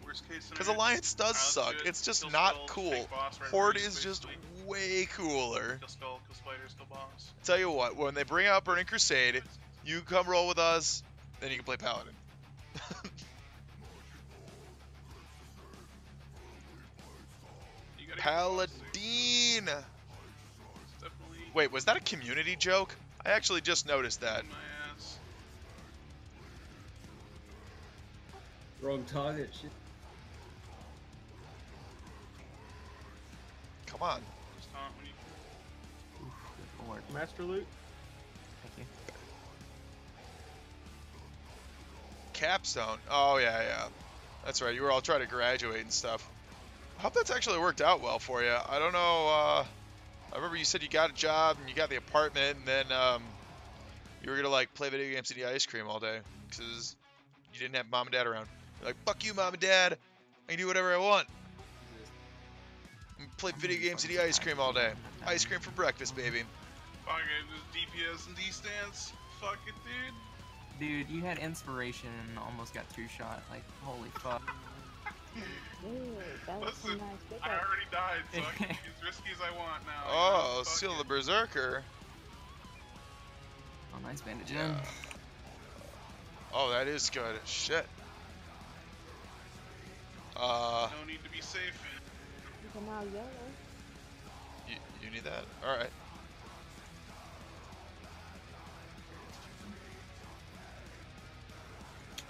Worst case scenario. Because Alliance does Let's suck. do it. It's just Kill not Skull, cool. take boss right Horde away, is just basically. way cooler. Kill Skull, kill Spider, kill boss. Tell you what, when they bring out Burning Crusade, you come roll with us, then you can play Paladin. You gotta get boss, Paladin! it's definitely Wait, was that a community joke? I actually just noticed that. my ass. Wrong target. Shit. Come on. Just taunt when you Lord. Master loot. Thank you. Capstone. Oh, yeah, yeah. That's right. You were all trying to graduate and stuff. I hope that's actually worked out well for you. I don't know. I remember you said you got a job and you got the apartment, and then you were going to, like, play video games and eat ice cream all day because you didn't have mom and dad around. You're like, fuck you, mom and dad. I can do whatever I want. I'm gonna play video games and eat ice cream all day. Ice cream for breakfast, baby. fuck it, just DPS and D-stance. Fuck it, dude. Dude, you had inspiration and almost got two-shot. Like, holy fuck. Ooh, that was Listen, a nice I pickup. already died, so I can be as risky as I want now. you Oh, know? Fuck Seal it. the Berserker. Oh, nice bandage. Yeah. Oh, that is good. Shit. No need to be safe. You can now yellow. You need that? Alright.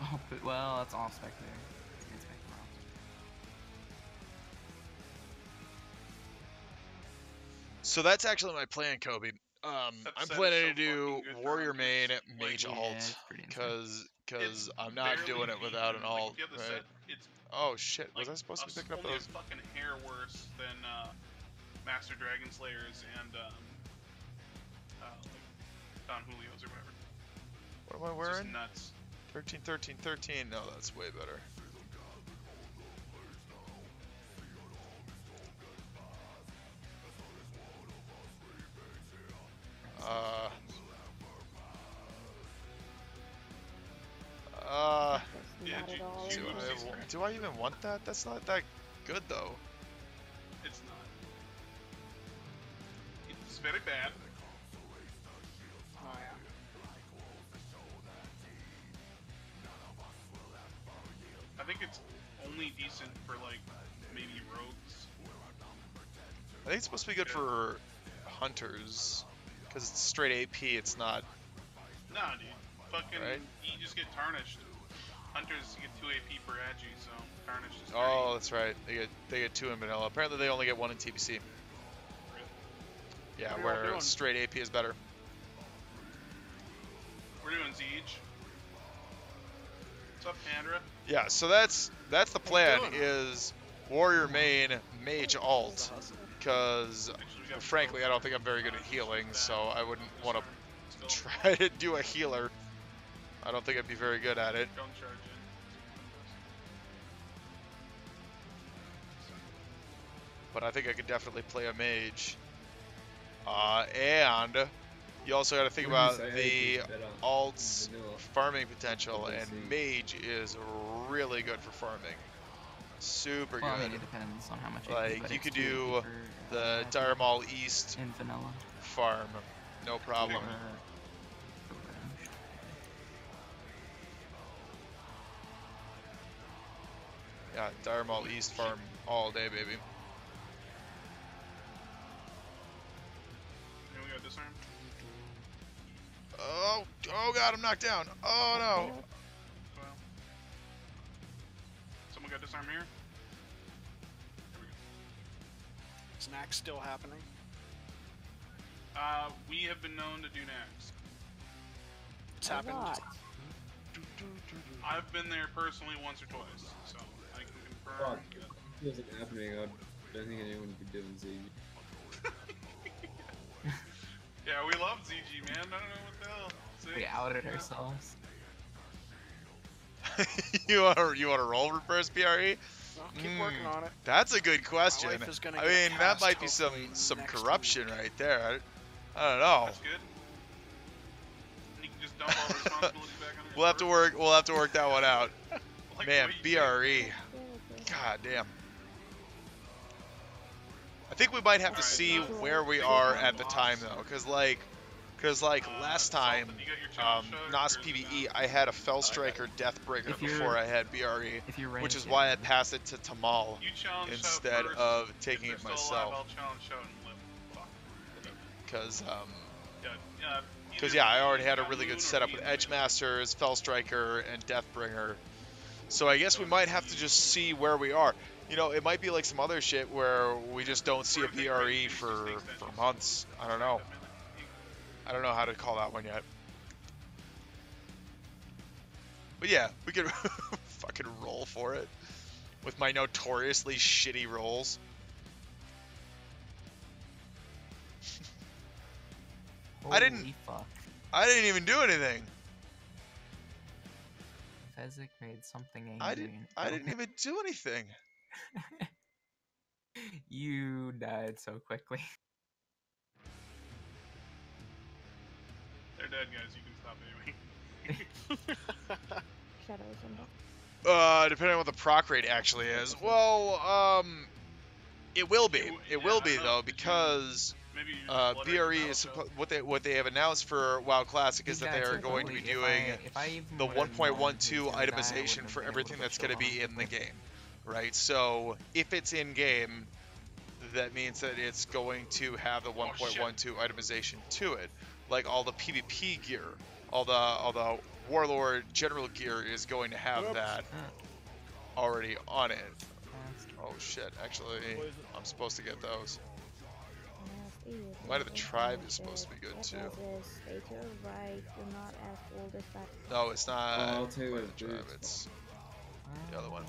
Oh, but, well, that's all spec there. It's spec now. So that's actually my plan, Kobe. That I'm set is planning so to do fucking good Warrior for Main, rounds. Mage Like, Yeah, Alt, it's pretty insane. because It's I'm not barely doing it without an even. Like, alt, if you have the right? set, it's Oh shit, was like I supposed to be picking up only those? a fucking hair worse than Master Dragon Slayers and like Don Julio's or whatever. What am I It's just wearing? nuts. 13, 13, 13. No, that's way better. That's Yeah, not do- at all. do Do you- annoying. do I even want that? That's not that good though. It's not. It's very bad. I think it's only decent for like maybe rogues. I think it's supposed to be good for hunters, because it's straight AP. It's not. Nah, dude. Fucking, Right? you just get tarnished. Hunters get 2 AP per agi, so Carnage is 3. Oh, that's right. They get 2 in vanilla. Apparently, they only get 1 in TBC. Yeah, What are y'all where doing? straight AP is better. We're doing Siege. What's up, Pandra? Yeah, so that's the plan. doing? Is warrior main, mage alt, That's awesome. because Actually, we got frankly, I don't think I'm very good at healing, so I wouldn't want to try to do a healer. I don't think I'd be very good at it. Don't charge in. But I think I could definitely play a mage. And you also got to think about the alt's farming potential, and mage is really good for farming. Super Well, I good. mean, it depends on how much. Like, but you it's could 2 AP do per, the agi Dire Maul East in vanilla. farm, no problem. For ranged. Yeah, Dire Maul East farm all day, baby. And we got disarm. Oh god, I'm knocked down. Oh no. Well. Someone got disarm here? There we go. Snack's still happening. We have been known to do nags. It's A happened. lot. I've been there personally once or twice, so I can confirm. Fuck. If it wasn't happening, I don't think anyone would be doing Z. Yeah, we love ZG, man. I don't know what the hell. See? We outed Yeah. ourselves. you wanna roll reverse PRE? Well, keep working on it. That's a good question. life is gonna I get mean, that cast might be hopefully some next corruption week. right there. I don't know. That's good. And you can just dump all the responsibilities back on your We'll have to shoulders. work that one out. Like Man, the way you BRE. Yeah, okay. God damn. I think we might have to Alright, see so- where we are at the time though, because last time, Salted, you got your challenge shot, NOS or is it PvE, down? I had a Fellstriker Deathbringer If you're- before I had BRE, If you're ranged, which is yeah. why I passed it to Tamal You challenge shout instead first. of If taking they're it still alive, myself. I'll challenge shout and live. Fuck. Because Yeah, yeah, I already had a got really Moon good or setup me with in the Edge middle. Masters, Fellstriker, and Deathbringer. So I guess we might have to just see where we are. You know, it might be like some other shit where we just don't see a BRE for months. I don't know. I don't know how to call that one yet. But yeah, we could fucking roll for it with my notoriously shitty rolls. I didn't- Holy fuck. I didn't even do anything. Fezzik made something angry. I didn't even do anything. You died so quickly. They're dead, guys. You can stop aiming. Shadows and Depending on what the proc rate actually is. Well, it will be. It will be though, because Maybe you BRE is what they have announced for WoW Classic is that they are Exactly. going to be If doing if I even the would've known 1.12 he was gonna die, I itemization wouldn't for have been able everything to that's push going to it be along in the quickly. game, right? So if it's in game, that means that it's going to have the 1.12 itemization to it, like all the PvP gear, all the Warlord General gear is going to have that already on it. Oh shit! Actually, I'm supposed to get those. Might have the tribe is supposed to be good too. Stay to your right. Do not ask all this back. No, it's not. I'll tell you Might what have the tribe. it is. It's the other one.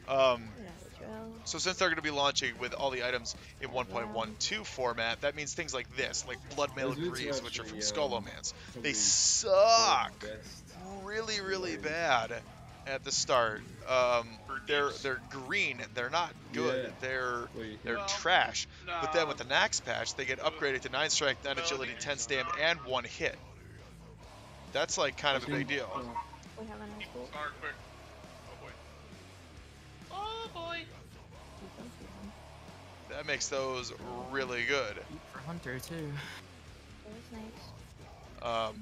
Yeah, So since they're going to be launching with all the items in 1.12 format, that means things like this, like Bloodmail Those boots are Greaves, which are from actually, Skullomance. They probably suck the best. really, really bad at the start. They're green. They're not good. Yeah. They're Well, trash. But then nah. with the Nax patch, they get upgraded to 9 strength, 9 agility, 10 stam, and 1 hit. That's like kind of a big deal. We have an ice bolt. Start quick. Oh boy. Oh boy. That makes those really good. For Hunter too. There's snakes.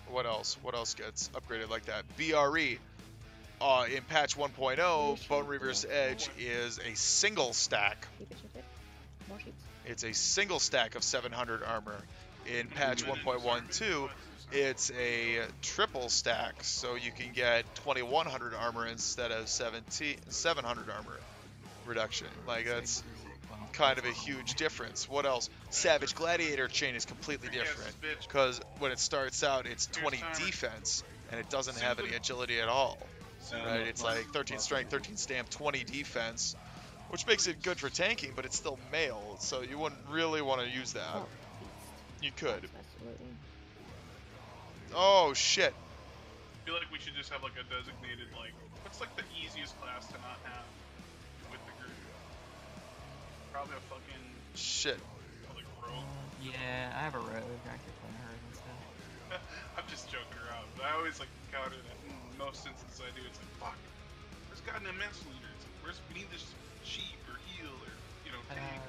What else? What else gets upgraded like that? BRE. In patch 1.0, Bone Reaver's Edge is a single stack. Keep it shifted. More sheets. It's a single stack of 700 armor. In patch 1.12, it's a triple stack, so you can get 2100 armor instead of 700 armor reduction. Like, that's kind of a huge difference. What else? Savage Gladiator chain is completely different, because when it starts out, it's 20 defense, and it doesn't have any agility at all. Right? It's like 13 strength, 13 stamp, 20 defense, which makes it good for tanking, but it's still mail, so you wouldn't really want to use that. Oh, You could. absolutely. Oh, shit. I feel like we should just have like a designated, like, what's like the easiest class to not have with the group? Probably a fucking, Shit. like, rogue. Yeah, I have a rogue. I could play her instead. I'm just joking around, but I always like counter that. In most instances I do, it's like, fuck, where's got an immense leader? It's like, where's, we need this sheep or heal or, you know, tank.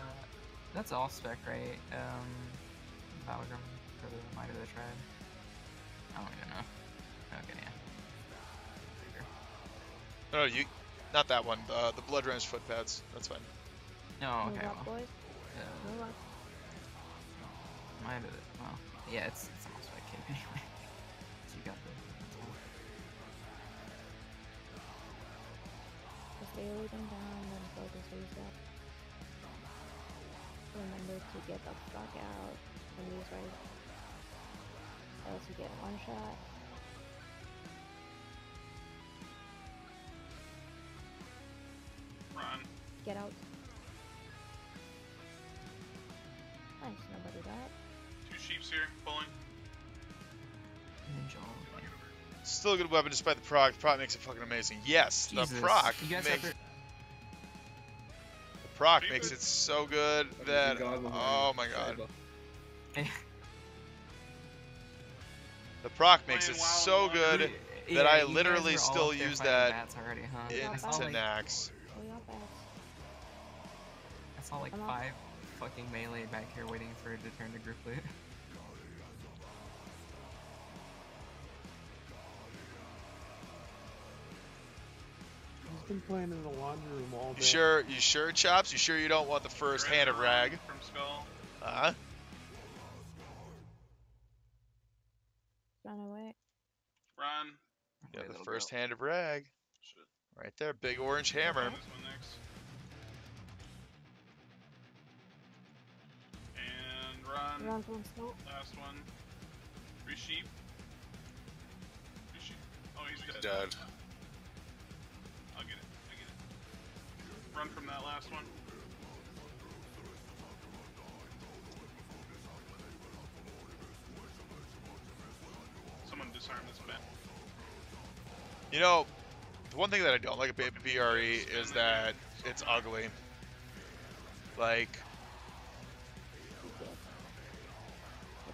That's all spec, right? Valgrim for the Might of the Tribe. I don't even know. Okay, yeah. No, you, not that one. The Blood Range foot pads. That's fine. No, Move okay, up, well. boys. Move up. Might of it. Well, yeah, it's all spec cape anyway. So you got the. Just lay everything down, then focus reset. Remember to get the fuck out from these right. Else you get one shot. Run. Get out. Nice, nobody died. 2 sheeps here, pulling. Ninja. Still a good weapon despite the proc. The proc makes it fucking amazing. Yes, Jesus. the proc You guys makes ever... the proc makes it so good that oh my god. The proc makes it so good that I literally still use that already, huh? into Nax. Pull up ass. I saw like I'm up. 5 fucking melee back here waiting for it to turn to group loot. He's been playing in the laundry room all day. You sure, Chops? You sure you don't want the first hand of rag? From Skull. Uh-huh. Run away. Run. Yeah, the Little first girl. hand of rag. Shit. Right there, big orange hammer. This one next. And run. Run from smoke. Last one. 3 sheep. 3 sheep. Oh, he's dead. Dead. I'll get it. I get it. Run from that last one. Someone disarm this man. You know, the one thing that I don't like about BRE is that it's ugly. Like,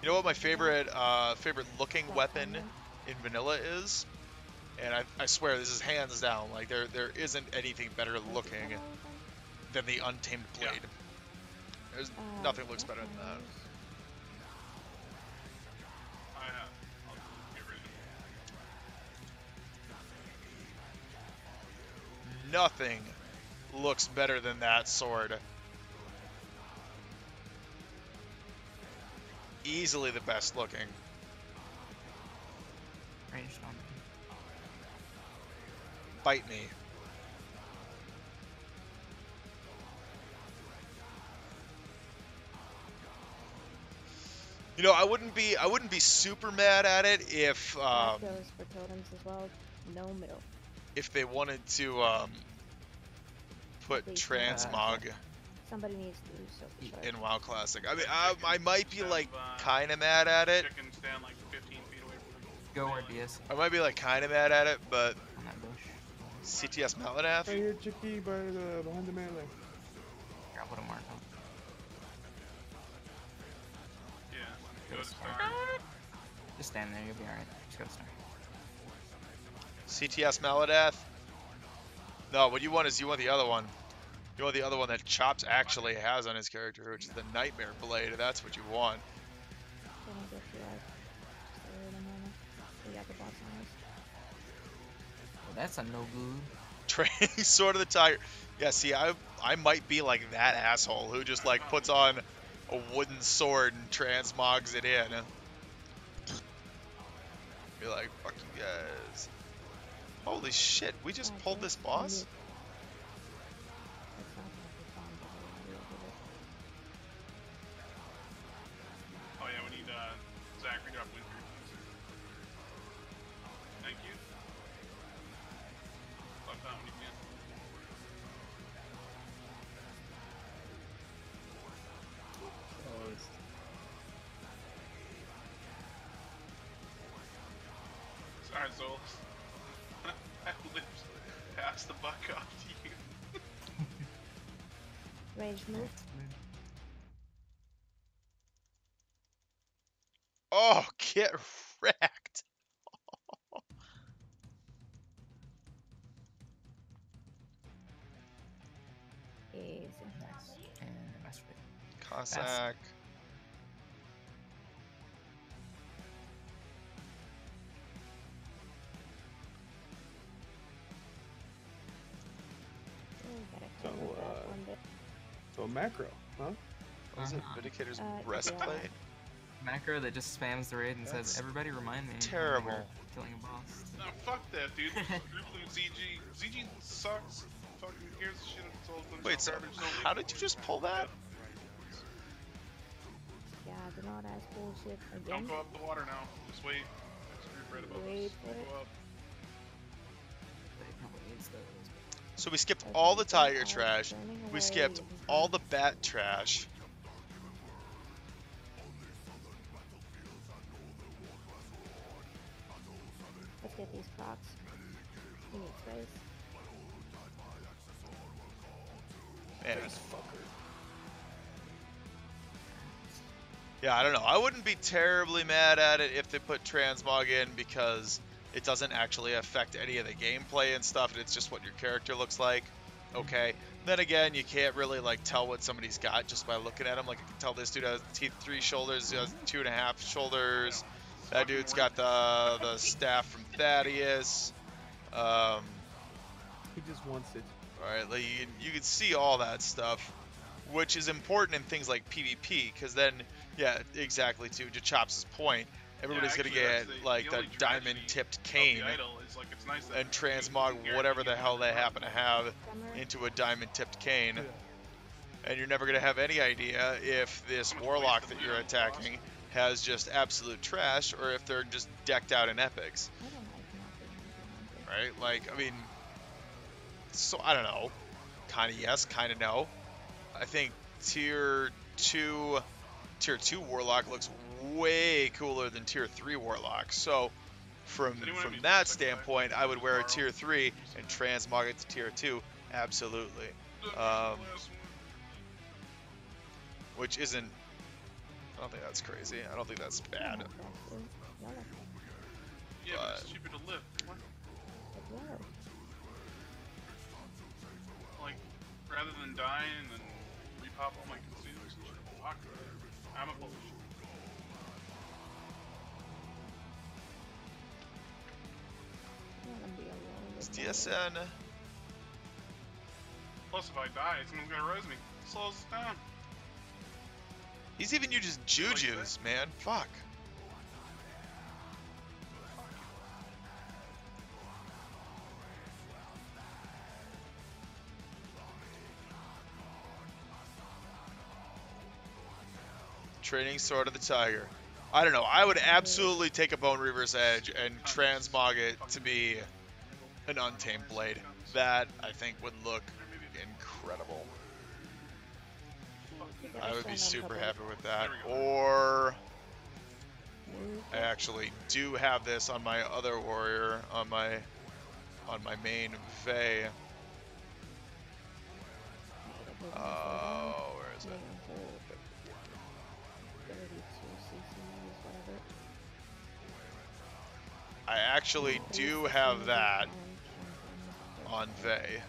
you know what my favorite looking weapon in vanilla is? And I swear this is hands down, like there isn't anything better looking than the Untamed Blade. There's nothing looks better than that. I have. I'll get rid of it. Nothing looks better than that sword. Easily the best looking. Ranged on me. Bite me. You know, I wouldn't be super mad at it if That goes for totems as well. No middle. if they wanted to put Please. transmog Somebody needs to do so for sure. in WoW Classic. I mean, I might be like kind of mad at it. Chicken stand like 15 feet away from him. Go where DS I might be like kind of mad at it, but on that bush. CTS Maladath. Right here, Chicky, behind the melee. Here, I'll put a mark on. Yeah. Go to star. Just stand there, you'll be alright. Just go to star. CTS Maladath. No, what you want is you want the other one. You want the other one that Chops actually has on his character, which is the Nightmare Blade. That's what you want. Then I'll get you out. Just a little moment. We got the box on us. Well, that's a no good. Training Sword of the Tiger. Yeah, see, I might be like that asshole who just like puts on a wooden sword and transmogs it in. Be like, fuck you guys. Holy shit, we just pulled this boss? It's not gonna be fun, but I want to be able to. Oh yeah, we need Zachary drop Winter. Thank you. Fuck that one again. Oh, it's Sorry, Zolas. I lived past the buck off to you. Rage move. Oh, get wrecked. Easy. Nice. And rest of it. Cossack. So, so macro, huh? What is it? Vindicator's yeah. breastplate? Macro that just spams the raid and That's says, "Everybody remind me." when terrible. you're killing a boss. No, fuck that, dude. Group loot ZG. ZG sucks. Fucking here's the shit it's all been Wait, so garbage, so how did you just pull that? Yeah, do not ask bullshit again. Don't go up the water now. Just wait. Next group right above Wait us. for it. Go up. But it probably needs those. So we skipped Okay, all the so tiger I'm trash. turning We away skipped and all the bat trash. Let's get these crocs. We need space. Man. Yeah, I don't know. I wouldn't be terribly mad at it if they put transmog in because it doesn't actually affect any of the gameplay and stuff. And it's just what your character looks like. Okay. Then again, you can't really like tell what somebody's got just by looking at him. Like I can tell this dude has 3 shoulders, he has 2.5 shoulders. That dude's got the staff from Thaddeus. He just wants it. Right, like you can see all that stuff, which is important in things like PvP, because then, yeah, exactly, to Chop's point, everybody's Yeah, gonna actually, get that's like the only tragedy diamond-tipped of the cane idol is, like, it's nice that and you transmog can whatever the guarantee hell they you happen to have Summer. into a diamond-tipped cane, and you're never gonna have any idea if this How much warlock wasted that loot you're on the boss? attacking has just absolute trash, or if they're just decked out in epics, I don't like nothing. right? Like, I mean, so I don't know. Kind of yes, kind of no. I think tier 2 warlock looks way cooler than tier 3 warlock. So from Does anyone have any that second life? standpoint, I would wear a Tomorrow? tier 3 and transmog it to tier 2. Absolutely. The last one. Which isn't, I don't think that's crazy. I don't think that's bad. Yeah, but it's cheaper to live. What? Like, rather than dying and then repop all my consumers and shit. Fuck. I'm a bullish. It's DSN. Plus, if I die, someone's gonna res me. Slows us down. He's even using Jujus, man. Fuck. Training Sword of the Tiger. I don't know. I would absolutely take a Bone Reaver's Edge and transmog it to be an Untamed Blade. That, I think, would look incredible. I would be super happy with that. Or I actually do have this on my other warrior, on my main Vey. Oh, where is it? I actually do have that on Vey,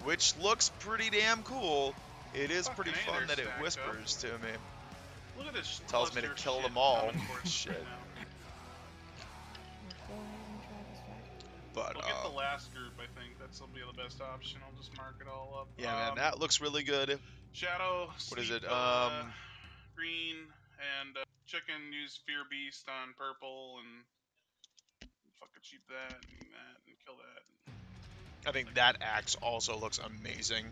which looks pretty damn cool. It is pretty Fucking A, fun they're that it stacked whispers to me. Look at this. Tells me to cluster kill of them shit all. coming towards us Shit. right now. But We'll get the last group, I think. That's will be the best option. I'll just mark it all up. yeah, man, that looks really good. Shadow. What is Sleep, it? Green and chicken, use Fear Beast on purple, and fucking shoot that, and kill that. I think that axe also looks amazing.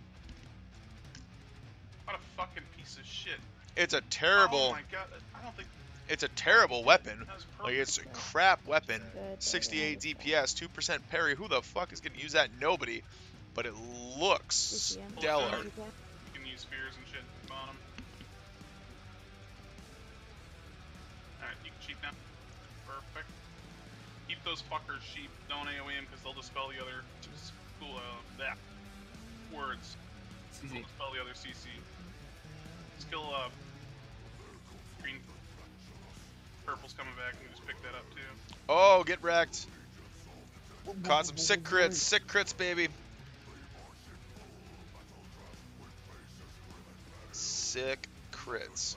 What a fucking piece of shit. It's a terrible. Oh my god, I don't think It's a terrible weapon. that was Like, perfect. it's a crap weapon. Good, 68 good, DPS, 2% parry. Who the fuck is gonna use that? Nobody. But it looks CCM. stellar. You can use spears and shit on them. Alright, you can cheat now. Perfect. Keep those fuckers sheep. Don't AoE them because they'll dispel the other words. CC. They'll dispel the other CC. Skill green. Purple's coming back, and you just pick that up too. Oh, get wrecked. Caught some sick crits, baby. Sick crits.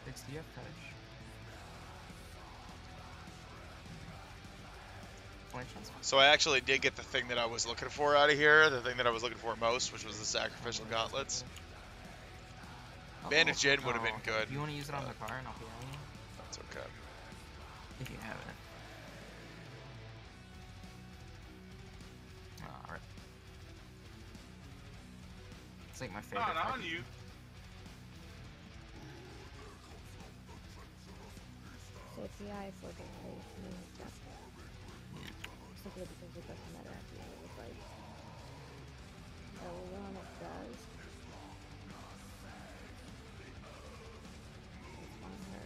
Fix the touch. 20 chance. So I actually did get the thing that I was looking for out of here, the thing that I was looking for most, which was the sacrificial gauntlets. Bandage in would have been good. You want to use it on the car and I'll be on you? That's okay. If you have it. Alright. It's like my favorite. Not on fucking- you. So API for the new stuff. Simply because it doesn't matter at the end of the fight. L1 it does. It's on her.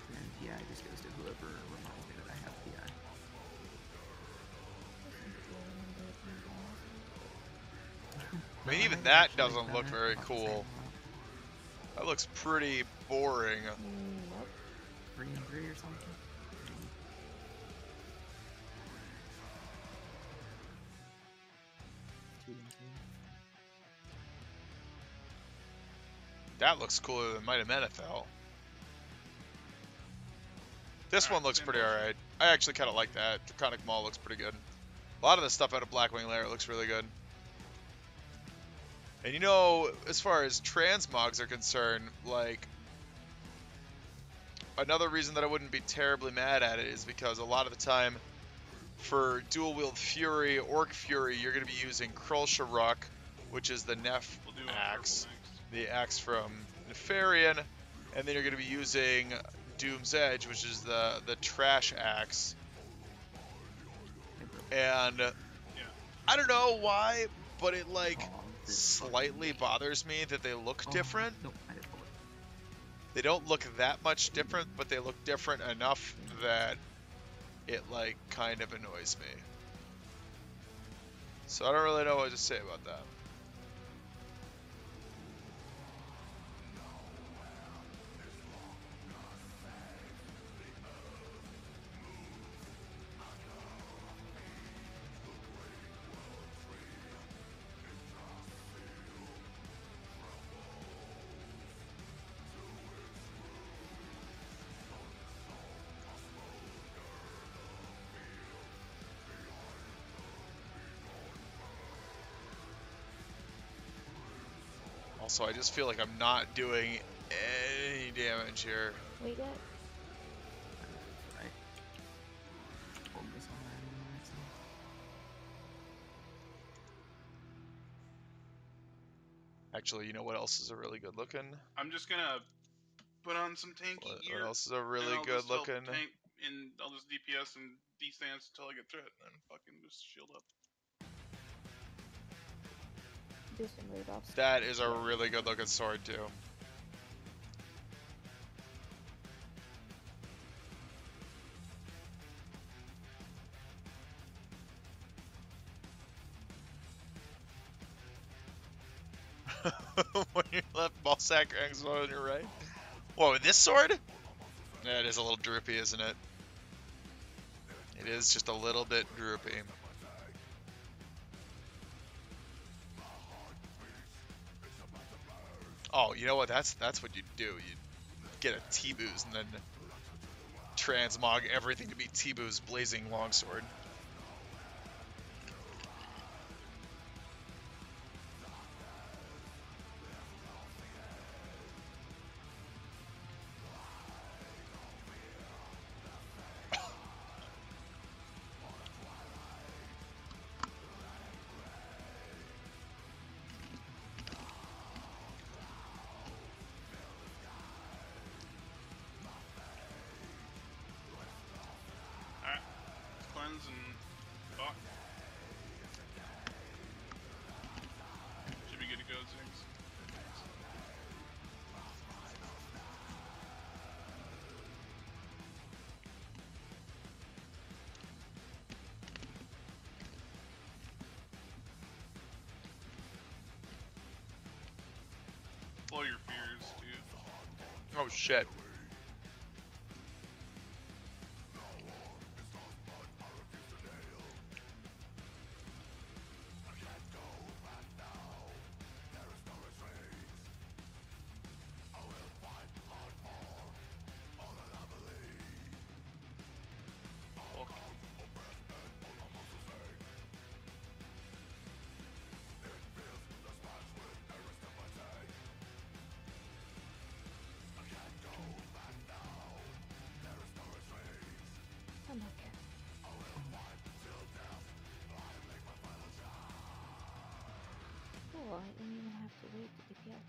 And PI just goes to whoever reminds me that I have PI. I mean, even that doesn't look very cool. That looks pretty boring. Nope. 3 and 3 or something. That looks cooler than Might of Menethil. This one looks pretty alright. I actually kind of like that. Draconic Maul looks pretty good. A lot of the stuff out of Blackwing Lair looks really good. And you know, as far as transmogs are concerned, like, another reason that I wouldn't be terribly mad at it is because a lot of the time, for dual wield Fury, Orc Fury, you're going to be using Krulsharuk, which is the Nef We'll do axe, purple next. the axe from Nefarian, and then you're going to be using Doom's Edge, which is the trash axe. And I don't know why, but it like slightly bothers me that they look different. Nope, I didn't pull it. They don't look that much different, but they look different enough that it like kind of annoys me. So I don't really know what to say about that. Also, I just feel like I'm not doing any damage here. What you got? Right. Focus on that anymore, it seems. Actually, you know what else is a really good looking? I'm just gonna put on some tanky What gear. else is a and really I'll good just help looking? Tank, and I'll just DPS and D-stance until I get through it, and then fucking just shield up. Do some rebuffs. That is a really good looking sword too. When you left ball sack hangs on your right. Whoa, with this sword? Yeah, it is a little droopy, isn't it? It is just a little bit droopy. Oh, you know what? That's what you do. You get a T-Booze and then transmog everything to be T-Boo's Blazing Longsword. Alright. Cleanse and fuck. Should be good to go, Zings. Blow your fears, dude. Oh shit. Come back here. Oh, I didn't even have to wait to pick you up.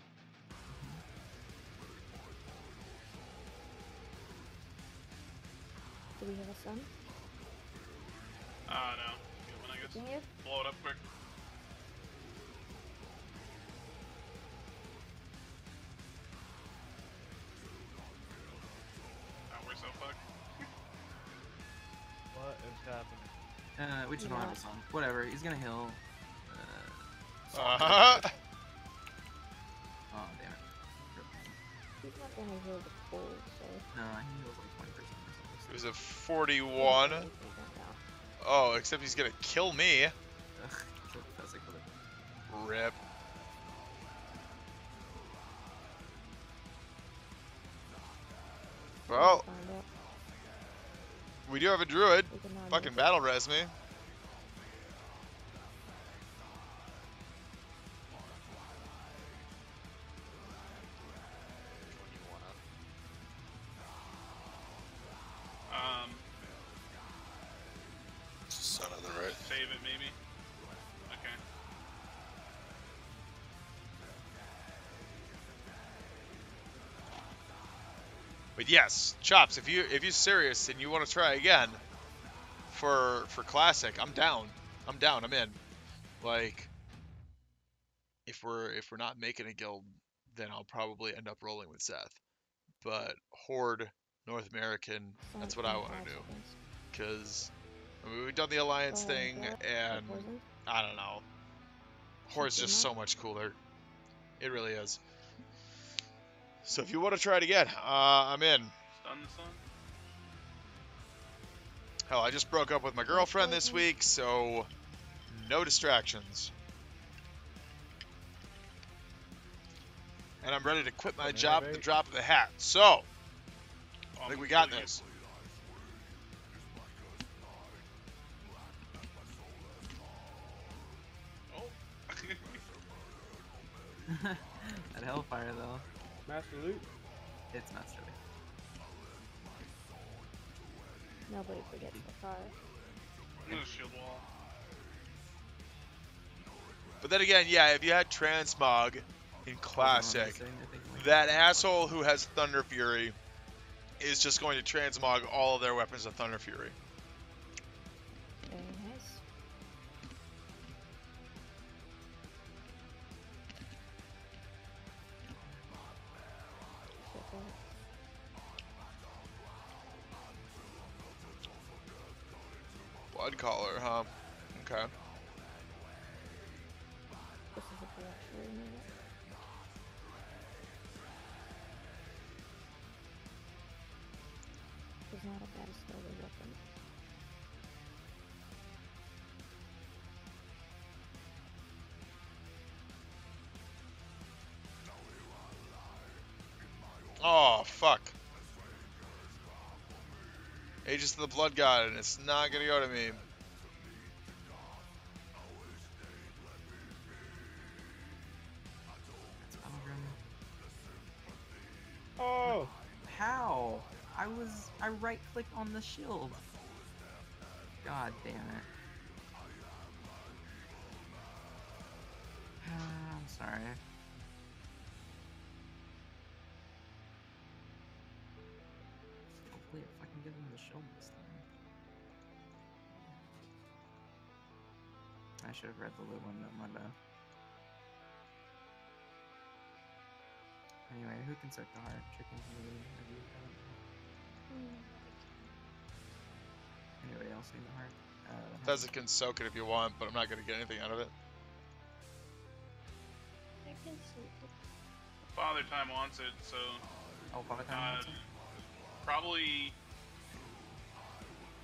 Do we have a son? No. Good one, I guess. Can you? Blow it up quick. We're so fucked. What is happening? We just don't have a song. Whatever, he's gonna heal. Uh-huh. Oh, damn it. He's not gonna heal the full, so. No, he heals like 20% or something. It was a 41. Oh, except he's gonna kill me. Ugh, so pathetic with it. Rip. Well, we do have a druid. Fucking battle res me. Sun on the right. Save it, maybe. Okay. But yes, Chops, if you're serious and you want to try again for classic, I'm down. I'm down. I'm in. Like, if we're not making a guild, then I'll probably end up rolling with Seth. But Horde, North American, that's what I want to do. Because I mean, we've done the Alliance thing, and I don't know. Horde's just so much cooler. It really is. So if you want to try it again, I'm in. Stun the sun. Hell, I just broke up with my girlfriend this week, so no distractions. And I'm ready to quit my job at the drop of the hat. So, I think we got this. Oh. That Hellfire, though. Master Loot. It's not silly. Nobody forgets the fire. I'm gonna shield wall. But then again, yeah, if you had Transmog in Classic, that asshole who has Thunder Fury is just going to transmog all of their weapons of Thunder Fury. Very nice. Blood Collar, huh? Okay. This is a luxury minute. not a bad stolen weapon. Oh, fuck. Aegis of the Blood God, and it's not gonna go to me. That's Battleground. Oh! How? I right click on the shield. God damn it. I'm sorry. Hopefully if I can give him the shield this time. I should have read the little one, my bad. Anyway, who can set the heart? Chickens, me, or you? I don't know. Anybody else need the heart? Fezzik can soak it if you want, but I'm not gonna get anything out of it. I can see it. Father Time wants it, so Oh, Father Time wants it? probably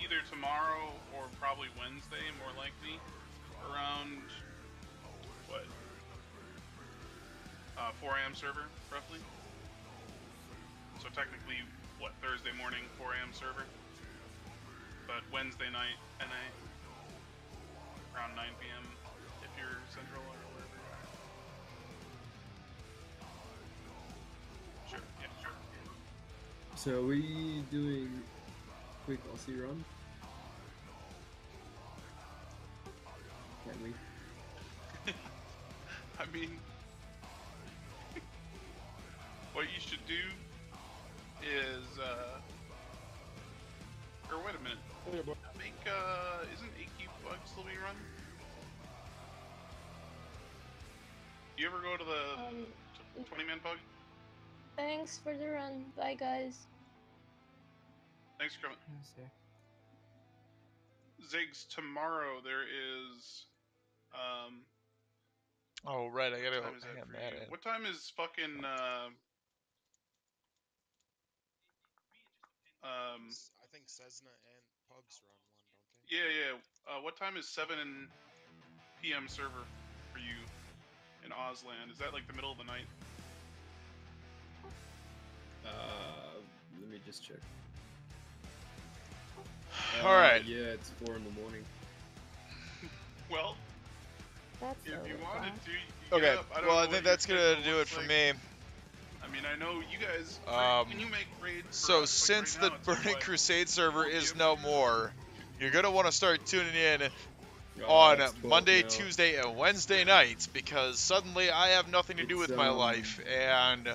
either tomorrow or probably Wednesday, more likely, around what 4 a.m. server, roughly. So technically, what, Thursday morning, 4 a.m. server, but Wednesday night, NA, around 9 p.m. if you're Central or whatever. Sure, yeah, sure. So are we doing quick Aussie run? Can we? I mean, what you should do is, or wait a minute, make, isn't AQ Bug still being run? Do you ever go to the 20-man Pug? Thanks for the run. Bye, guys. Thanks for coming. Let's see. Ziggs, tomorrow there is, Oh, right, I gotta what go time is that hang for that you? in. What time is fucking, I think Cessna and Pugs run one, don't they? yeah, what time is 7 p.m. server for you in Ozland? Is that like the middle of the night? Let me just check. Alright. Yeah, it's 4 in the morning. Well, That's if you early, wanted Bob. to, you could Okay, get up. I don't well, know I what think your that's gonna schedule do it looks for like. me. I mean, I know you guys, when you make raids for So us, since like right the now, it's like, Burning what, Crusade server 4 is p.m. no more, you're gonna want to start tuning in Oh, on it's 12 Monday, now. Tuesday, and Wednesday nights, because suddenly I have nothing to do It's, with my life, and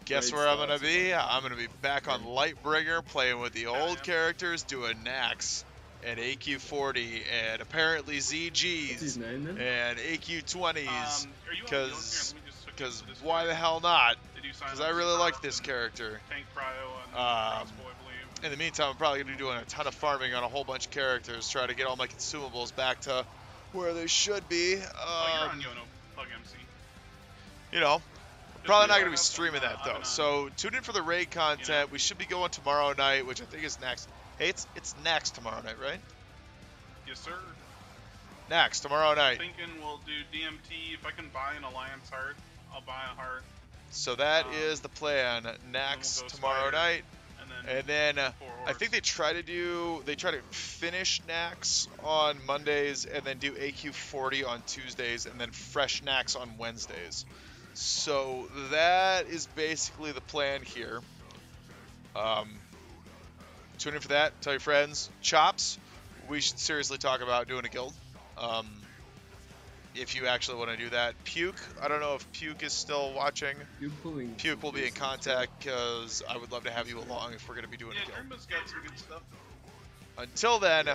guess raid where I'm gonna starts be? at I'm gonna be back on Lightbringer, playing with the old characters, doing Nax, and AQ40, and apparently What's his ZGs, name then? and AQ20s, Are you on the Here, let me just switch because to this why guy. the hell not? They do sign Because up I really super like often. this character. Tank Cryo and Crossbow, I believe. In the meantime, I'm probably going to be doing a ton of farming on a whole bunch of characters, try to get all my consumables back to where they should be. Oh, you're on Yono Plug MC. You know, Just probably do not I going to be have some, streaming that, though. Ivan on. So tune in for the raid content. We should be going tomorrow night, which I think is next. Hey, it's next tomorrow night, right? Yes, sir. Next, tomorrow night. Thinking we'll do DMT. If I can buy an Alliance heart, I'll buy a heart. So that is the plan. Next, we'll go tomorrow Spider, night. and then Four I think they try to finish Nax on Mondays and then do AQ40 on Tuesdays and then fresh Nax on Wednesdays. So that is basically the plan here. Tune in for that. Tell your friends. Chops, we should seriously talk about doing a guild. If you actually want to do that. Puke, I don't know if Puke is still watching. Puke will be in contact because I would love to have you along if we're going to be doing a guild. Grimba's got some good stuff. Until then,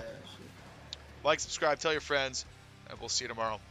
like, subscribe, tell your friends, and we'll see you tomorrow.